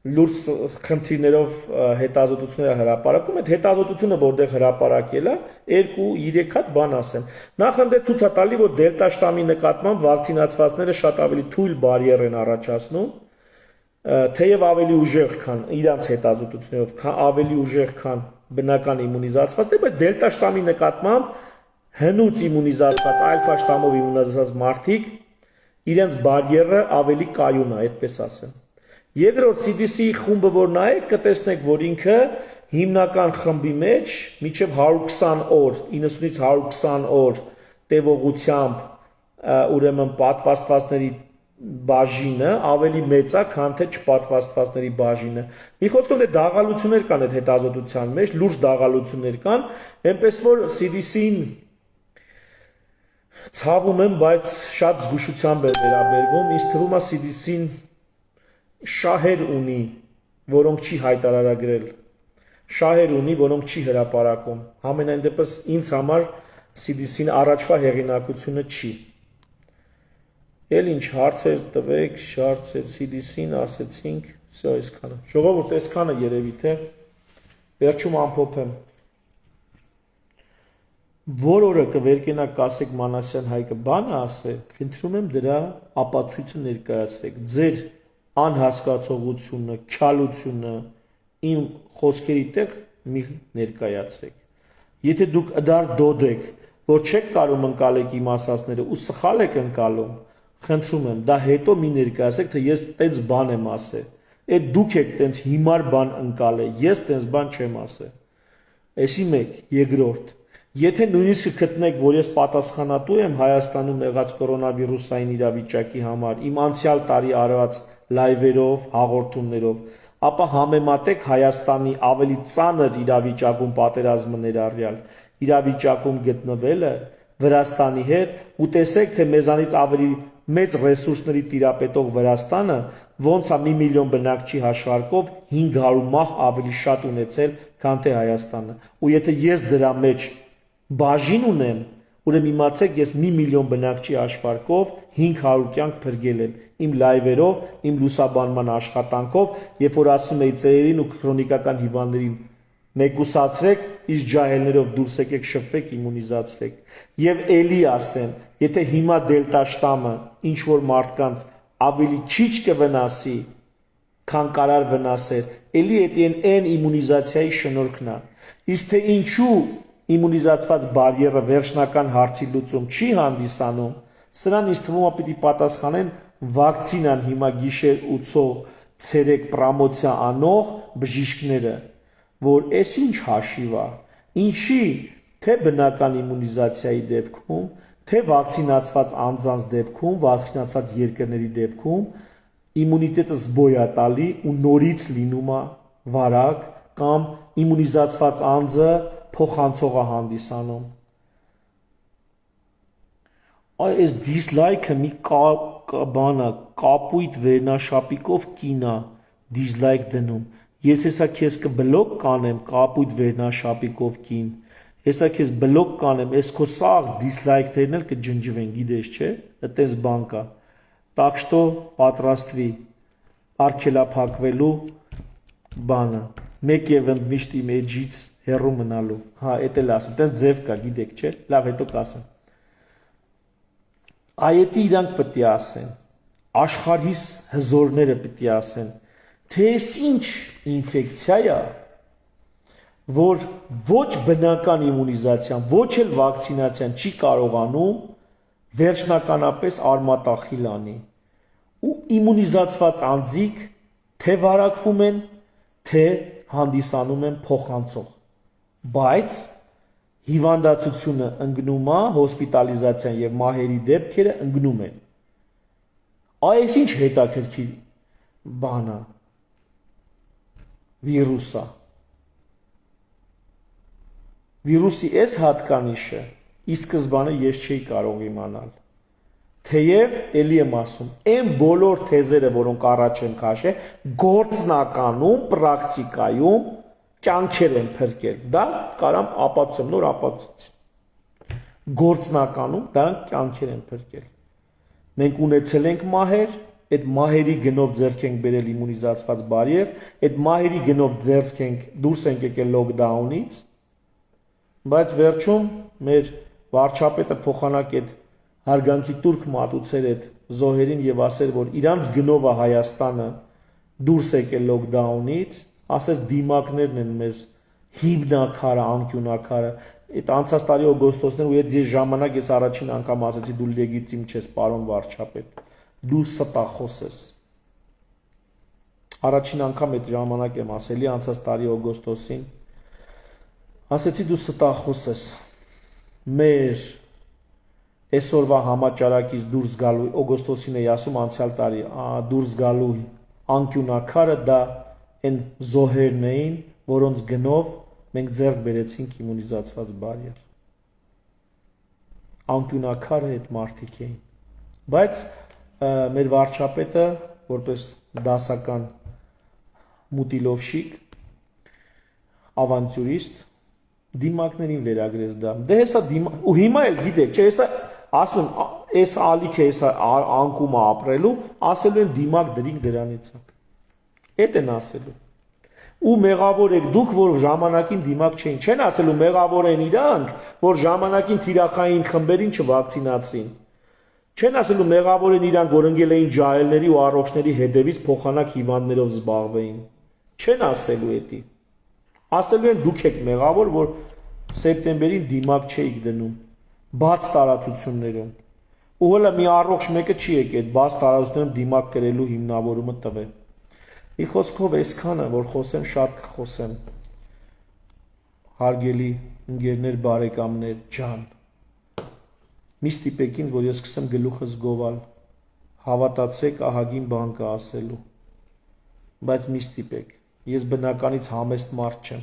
լուրջ խնդիրներով հետազոտություններ է հրապարակում, այդ հետազոտությունը որտեղ հրապարակել է, 2-3 հատ բան ասեմ։ Նախ ցույց է տալի, որ դելտա շտամի նկատմամբ վակցինացվածները շատ ավելի թույլ բարիեր են առաջացնում, թեև ավելի ուժեղ քան իրանց հետազոտություններով, ավելի ուժեղ քան բնական իմունիզացվածները, բայց դելտա շտամի նկատմամբ հնուց իմունիզացված, ալֆա շտամով իմունիզացված մարդիկ իրենց բարիերը ավելի կայուն է, այդպես ասեմ։ Երկրորդ CDC-ի խումբը որ նայեք, կտեսնեք, որ ինքը հիմնական խմբի մեջ մինչև 120 օր, 90-ից 120 օր տևողությամբ ուրեմն պատվաստվածների բաժինը ավելի մեծ է, քան թե չպատվաստվածների բաժինը։ Մի խոսքով դե դաղալություններ կան այդ հետազոտության մեջ, լուրջ դաղալություններ կան, այնպես որ CDC-ին ցավում եմ, բայց շատ զգուշությամբ է վերաբերվում, ինձ թվում է CDC-ին շահեր ունի, որոնք չի հայտարարագրել, շահեր ունի, որոնք չի հրապարակում, համենայն դեպս ինձ համար CDC-ին առաջվա հեղինակությունը չի։ Էլ ինչ հարցեր տվեք, հարցեր CDC-ին ասեցինք, всё այսքանը։ Ժողովուրդ այսքանը երևի թե վերջում ամփոփեմ։ Որ օրը կվերկենակ Կասիկ Մանասյան Հայկը բանը ասե, խնդրում եմ դրա ապացույցը ներկայացրեք։ Ձեր անհասկացողությունը, քյալությունը իմ խոսքերի տեղ մի ներկայացրեք։ Եթե դուք դար դոդեք, որ չեք կարող ընկալեք իմ ասածները ու սխալ եք ընկալում, խնդրում եմ, դա հետո մի ներկայացրեք, թե ես տենց բան եմ ասել։ Այդ դուք եք տենց հիմար բան ընկալել, ես տենց բան չեմ ասել։ Էսի մեկ, երկրորդ։ Եթե նույնիսկ գտնեք, որ ես պատասխանատու եմ Հայաստանում եղած կորոնավիրուսային իրավիճակի համար, իմ անցյալ տարի արված լայվերով, հաղորդումներով, ապա համեմատեք Հայաստանի ավելի ծանր իրավիճակում պատերազմը ներառյալ իրավիճակում գտնվելը Վրաստանի հետ ու տեսեք, թե մեզանից ավելի մեծ ռեսուրսների տիրապետող Վրաստանը ոնց է 1 միլիոն բնակչի հաշվարկով 500 մահ ավելի շատ ունեցել, քան թե Հայաստանը։ Ու եթե ես դրա մեջ բաժին ունեմ, ուրեմն իմացեք, ես 1 միլիոն բնակչի հաշվարկով 500 կյանք փրկել եմ իմ լայվերով, իմ լուսաբանման աշխատանքով, երբ որ ասում էի ծերերին ու քրոնիկական հիվանդներին մեկուսացրեք, իսկ ջահելներով դուրս եկեք, շփվեք, իմունիզացվեք։ Եվ ելի ասեմ, եթե հիմա դելտա շտամը ինչ որ մարդկանց ավելի քիչ կվնասի, քան կարար վնասեր, ելի այն իմունիզացիայի շնորհքն է։ Իսկ թե ինչու իմունիզացված բարիերը վերջնական հարցի լուծում չի հանդիսանում, սրան ինձ թվում է պիտի պատասխանեն վակցինան հիմա գիշեր ու ցող ցերեկ պրոմոցիա անող բժիշկները, որ էս ինչ հաշիվ է, ինչի թե բնական իմունիզացիայի դեպքում, թե վակցինացված անձանց դեպքում, վակցինացված երկրների դեպքում իմունիտետը զբոյատալի ու նորից լինում է վարակ կամ իմունիզացված անձը փոխանցող է հանդիսանում։ Այս դիսլայքը մի բանա կապույտ վերնաշապիկով կինա դիսլայք դնում։ Ես հեսա քեզ կբլոկ կանեմ կապույտ վերնաշապիկով կին։ Հեսա քեզ բլոկ կանեմ, այս քո սաղ դիսլայքներն էլ կջնջվեն, գիտես չէ։ Այդպես բան կա։ Так что պատրաստվի արգելափակվելու բանը։ Մեկ եւ միշտ իմ էջից հեռու մնալու։ Հա, էդ էլ ասեմ, դες ձև կա, գիտեք չէ։ Լավ, հետո կասեմ։ Այետի իրանք պետք է ասեն, աշխարհիս հզորները պետք է ասեն, թե այս ինչ ինֆեկցիա է, որ ոչ բնական իմունիզացիան, ոչ էլ վակցինացիան չի կարողանում վերջնականապես արմատախիլ անի։ Ու իմունիզացված անձիկ թե վարակվում են, թե հանդիսանում են փոխանցող։ Բայց հիվանդացությունը ընկնում է, հոսպիտալիզացիան եւ մահերի դեպքերը ընկնում են։ Այս ինչ հետաքրքիր բան է։ Վիրուսը։ Վիրուսի այս հատկանիշը ի սկզբանե ես չէի կարող իմանալ։ Թեև էլի եմ ասում, այն բոլոր թեզերը, որոնք առաջ եմ քաշել, գործնականում, պրակտիկայում կյանքեր են փրկել։ Դա կարամ ապացուցեմ, նոր ապացուցեմ։ Գործնականում դա կյանքեր են փրկել։ Մենք ունեցել ենք մահեր, այդ մահերի գնով ձեռք ենք բերել իմունիզացված բարիեր, այդ մահերի գնով դուրս ենք եկել լոկդաունից, բայց վերջում մեր վարչապետը փոխանակ այդ հարգանքի турք մատուցեր այդ զոհերին եւ ասեր, որ իրանց գնով է Հայաստանը դուրս եկել լոկդաունից, ասես դիմակներն են մեզ հիմնակարը, անկյունակարը, այդ անցած տարի օգոստոսներ ու այդ ժամանակ ես առաջին անգամ ասեցի դու լեգիտիմ չես, պարոն վարչապետ, դու ստախոս ես։ Առաջին անգամ այդ ժամանակ եմ ասելի անցած տարի օգոստոսին, ասեցի դու ստախոս ես։ Մեր այսօրվա համաճարակից դուրս գալու օգոստոսին էի ասում անցյալ տարի դուրս գալու անկյունակարը դա այն զոհերն էին, որոնց գնով մենք ձեռք բերեցինք իմունիզացված բարիեր։ Անկյունակարը այդ մարդիկ էին։ Բայց մեր վարչապետը որպես դասական մուտիլովշիկ, ավանտյուրիստ դիմակներին վերագրեց դա։ Դե հեսա ու հիմա էլ գիտեք, չէ, հեսա ասում եմ, այս ալիքը հեսա անկումը ապրելու, ասելու են դիմակ դրիկ դրանից։ Էդ են ասելու։ Ու մեղավոր եք դուք, որ ժամանակին դիմակ չէին, չեն ասելու մեղավոր են իրանք, որ ժամանակին թիրախային խմբերին չվակցինացրին։ Չեն ասելու մեղավոր են իրանք, որ ընկել էին ջահելների ու առողջների հետևից փոխանակ հիվանդներով զբաղվեին։ Չեն ասելու էդի։ Ասելու են դուք եք մեղավոր, որ սեպտեմբերին դիմակ չէիք դնում, բաց տարածություններում։ Ու հələ մի առողջ մեկը չի եկել բաց տարածություններում դիմակ կրելու հիմնավորումը տվել։ Մի խոսքով այսքանը, որ խոսեմ, շատ կխոսեմ։ հարգելի ընկերներ, բարեկամներ, ջան։ Մի ստիպեքին, որ ես սկսեմ գլուխս գովալ, հավատացեք ահագին բան կա ասելու, բայց մի ստիպեք, ես բնականից համեստ մարդ չեմ,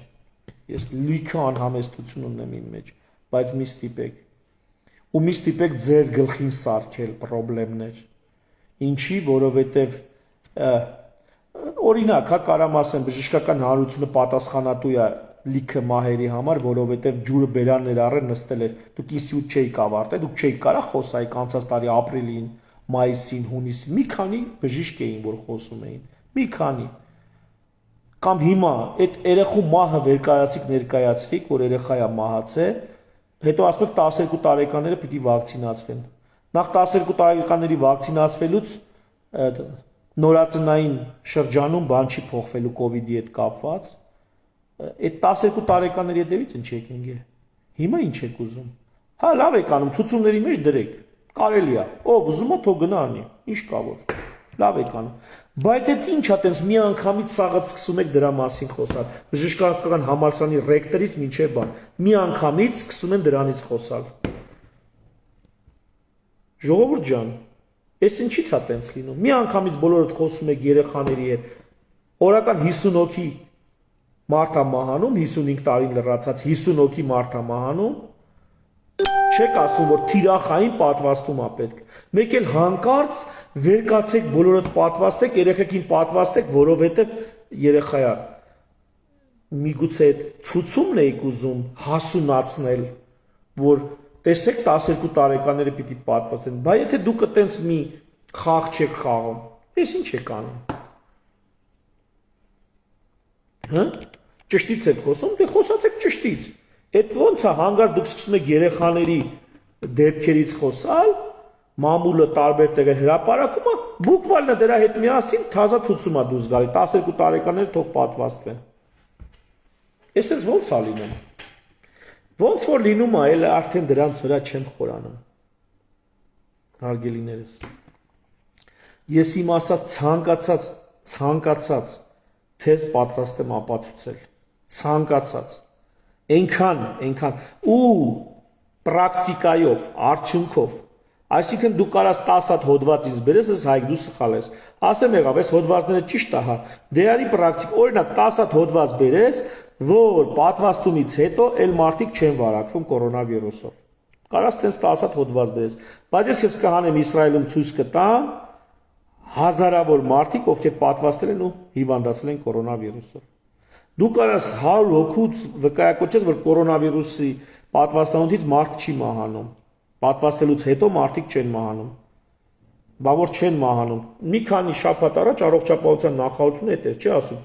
ես լույքը անհամեստություն ունեմ իմ մեջ, բայց մի ստիպեք, ու մի ստիպեք ձեր գլխին սարքել պրոբլեմներ, ինչի, որովհետև օրինակ, հա կարամ ասեմ, բժշկական հանրությունը պատասխանատու է լիքը մահերի համար, որովհետև ջուրը բերան ներառել նստել էր, դուք ինստիտուտ չէիք ավարտել, դուք չէիք կարող խոսայիք անցած տարի ապրիլին, մայիսին, հունիսին, մի քանի բժիշկ էին, որ խոսում էին, մի քանի, կամ հիմա այդ երեխու մահը վերկայացիք ներկայացրիք, որ երեխայա մահացել, հետո ասում եք 12 տարեկանները պիտի վակցինացվեն, նախ 12 տարեկանների վակցինացվելուց նորածնային շրջանում բան չի փոխվելու կովիդի հետ կապված, այդ 12 տարեկանների հետևից ինչ եք ընկե, հիմա ինչ եք ուզում, հա լավ եք անում, ցուցումների մեջ դրեք, կարելի է, ով ուզում է թող գնա անի, ինչ կա որ, լավ եք անում, բայց այդ ինչ է տենց մի անգամից սաղը սկսում եք դրա մասին խոսալ, բժշկական համալսարանի ռեկտորից մինչև բան, մի անգամից սկսում են դրանից խոսալ, ժողովուրդ ջան, ես ինչի՞ց է տենց լինում, մի անգամից բոլորդ խոսում եք երեխաների հետ, օրական 50 հոգի մարդ է մահանում, 55 տարին լրացած 50 հոգի մարդ է մահանում, չեք ասում, որ թիրախային պատվաստում է պետք, մեկ էլ հանկարծ վերկացեք բոլորդ պատվաստեք, երեխեքին պատվաստեք, որովհետև երեխայա միգուցե այդ ցուցումն եք ուզում հասունացնել, որ տեսեք 12 տարեկանները պիտի պատվաստեն, բայց եթե դուք այտենց մի խաղ չեք խաղում, ես ինչ եք անում, հա, ճշտից եք խոսում, դե խոսացեք ճշտից, այդ ոնց է հանգարց դուք սկսում եք երեխաների դեպքերից խոսալ, մամուլը տարբեր տեղեր հրապարակում է, բուկվալնը դրա հետ միասին թազա ցուցում է դուրս գալի, 12 տարեկանները թող պատվաստվեն, ես ես ոնց է լինում, ոնց որ լինում է, էլ արդեն դրանց վրա չեմ խորանում, հարգելիներս, ես իմ ասած ցանկացած թեզ պատրաստ եմ ապացուցել, ցանկացած, այնքան, ու պրակտիկայով, արդյունքով, այսինքն դու կարաս 10 հատ հոդված ինձ բերես, ես հայք դու սխալ ես, ասեմ եղավ, ես հոդվածները ճիշտ է, հա, դե արի պրակտիկ, օրինակ 10 հատ հոդված բերես, որ պատվաստումից հետո էլ մարդիկ չեն վարակվում կորոնավիրուսով, կարաս տենց 10 հատ հոդված բերես, բայց ես քեզ կհանեմ Իսրայելում ցույց կտամ, հազարավոր մարդիկ, ովքեր պատվաստել են ու հիվանդացել են կորոնավիրուսով, դու կարաս 100 հոգուց վկայակոչես, որ կորոնավիրուսի պատվաստանոցից մարդ չի մահանում, պատվաստելուց հետո մարդիկ չեն մահանում, բա որ չեն մահանում, մի քանի շաբաթ առաջ առողջապահության նախարարությունը էդ էր, չի ասում,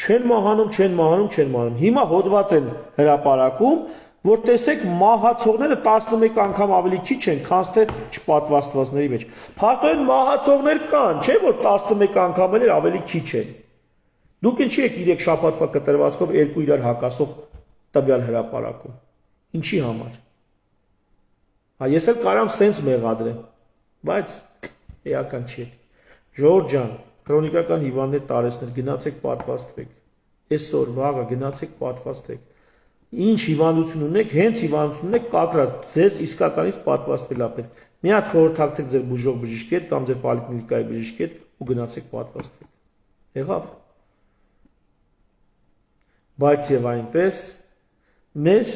չեն մահանում, հիմա հոդված են հրապարակում, որ տեսեք մահացողները 11 անգամ ավելի քիչ են, քան թե չպատվաստվածների մեջ, փաստորեն մահացողներ կան, չէ որ 11 անգամ ավելի քիչ են, դուք ինչի եք 3 շաբաթվա կտրվածքով երկու իրար հակասող տվյալ հրապարակում, ինչի համար, ես էլ կարամ սենց մեղադրեմ, բայց էական չի, ժողովուրդ ջան, քրոնիկական հիվանդներ տարեցներ, գնացեք պատվաստվեք, այսօր վաղը գնացեք պատվաստվեք, ինչ հիվանդություն ունեք, հենց հիվանդություն ունեք կակրած, ձեզ իսկականից պատվաստվել է պետք, մի հատ խորհրդակցեք ձեր բուժող բժշկի հետ կամ ձեր պոլիկլինիկայի բժշկի հետ ու գնացեք պատվաստվեք, եղավ, բայց եւ այնպես, մեր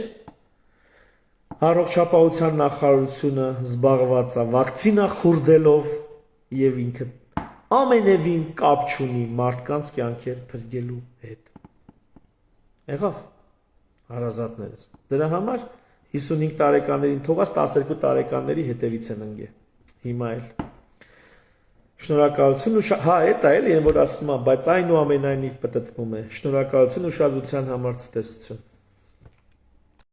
առողջապահության նախարարությունը զբաղված է վակցինա խուրդելով եւ ինքը ամենևին կապ չունի մարդկանց կյանքեր փրկելու հետ։ Եղավ հարազատներս։ Դրա համար 55 տարեկաններին թողած 12 տարեկանների հետևից են ընկե։ Հիմա էլ շնորհակալություն ու հա էտա էլ են որ ասում եմ, բայց այնուամենայնիվ պատտվում է։ Շնորհակալություն ուշադրության համար, ցտեսություն։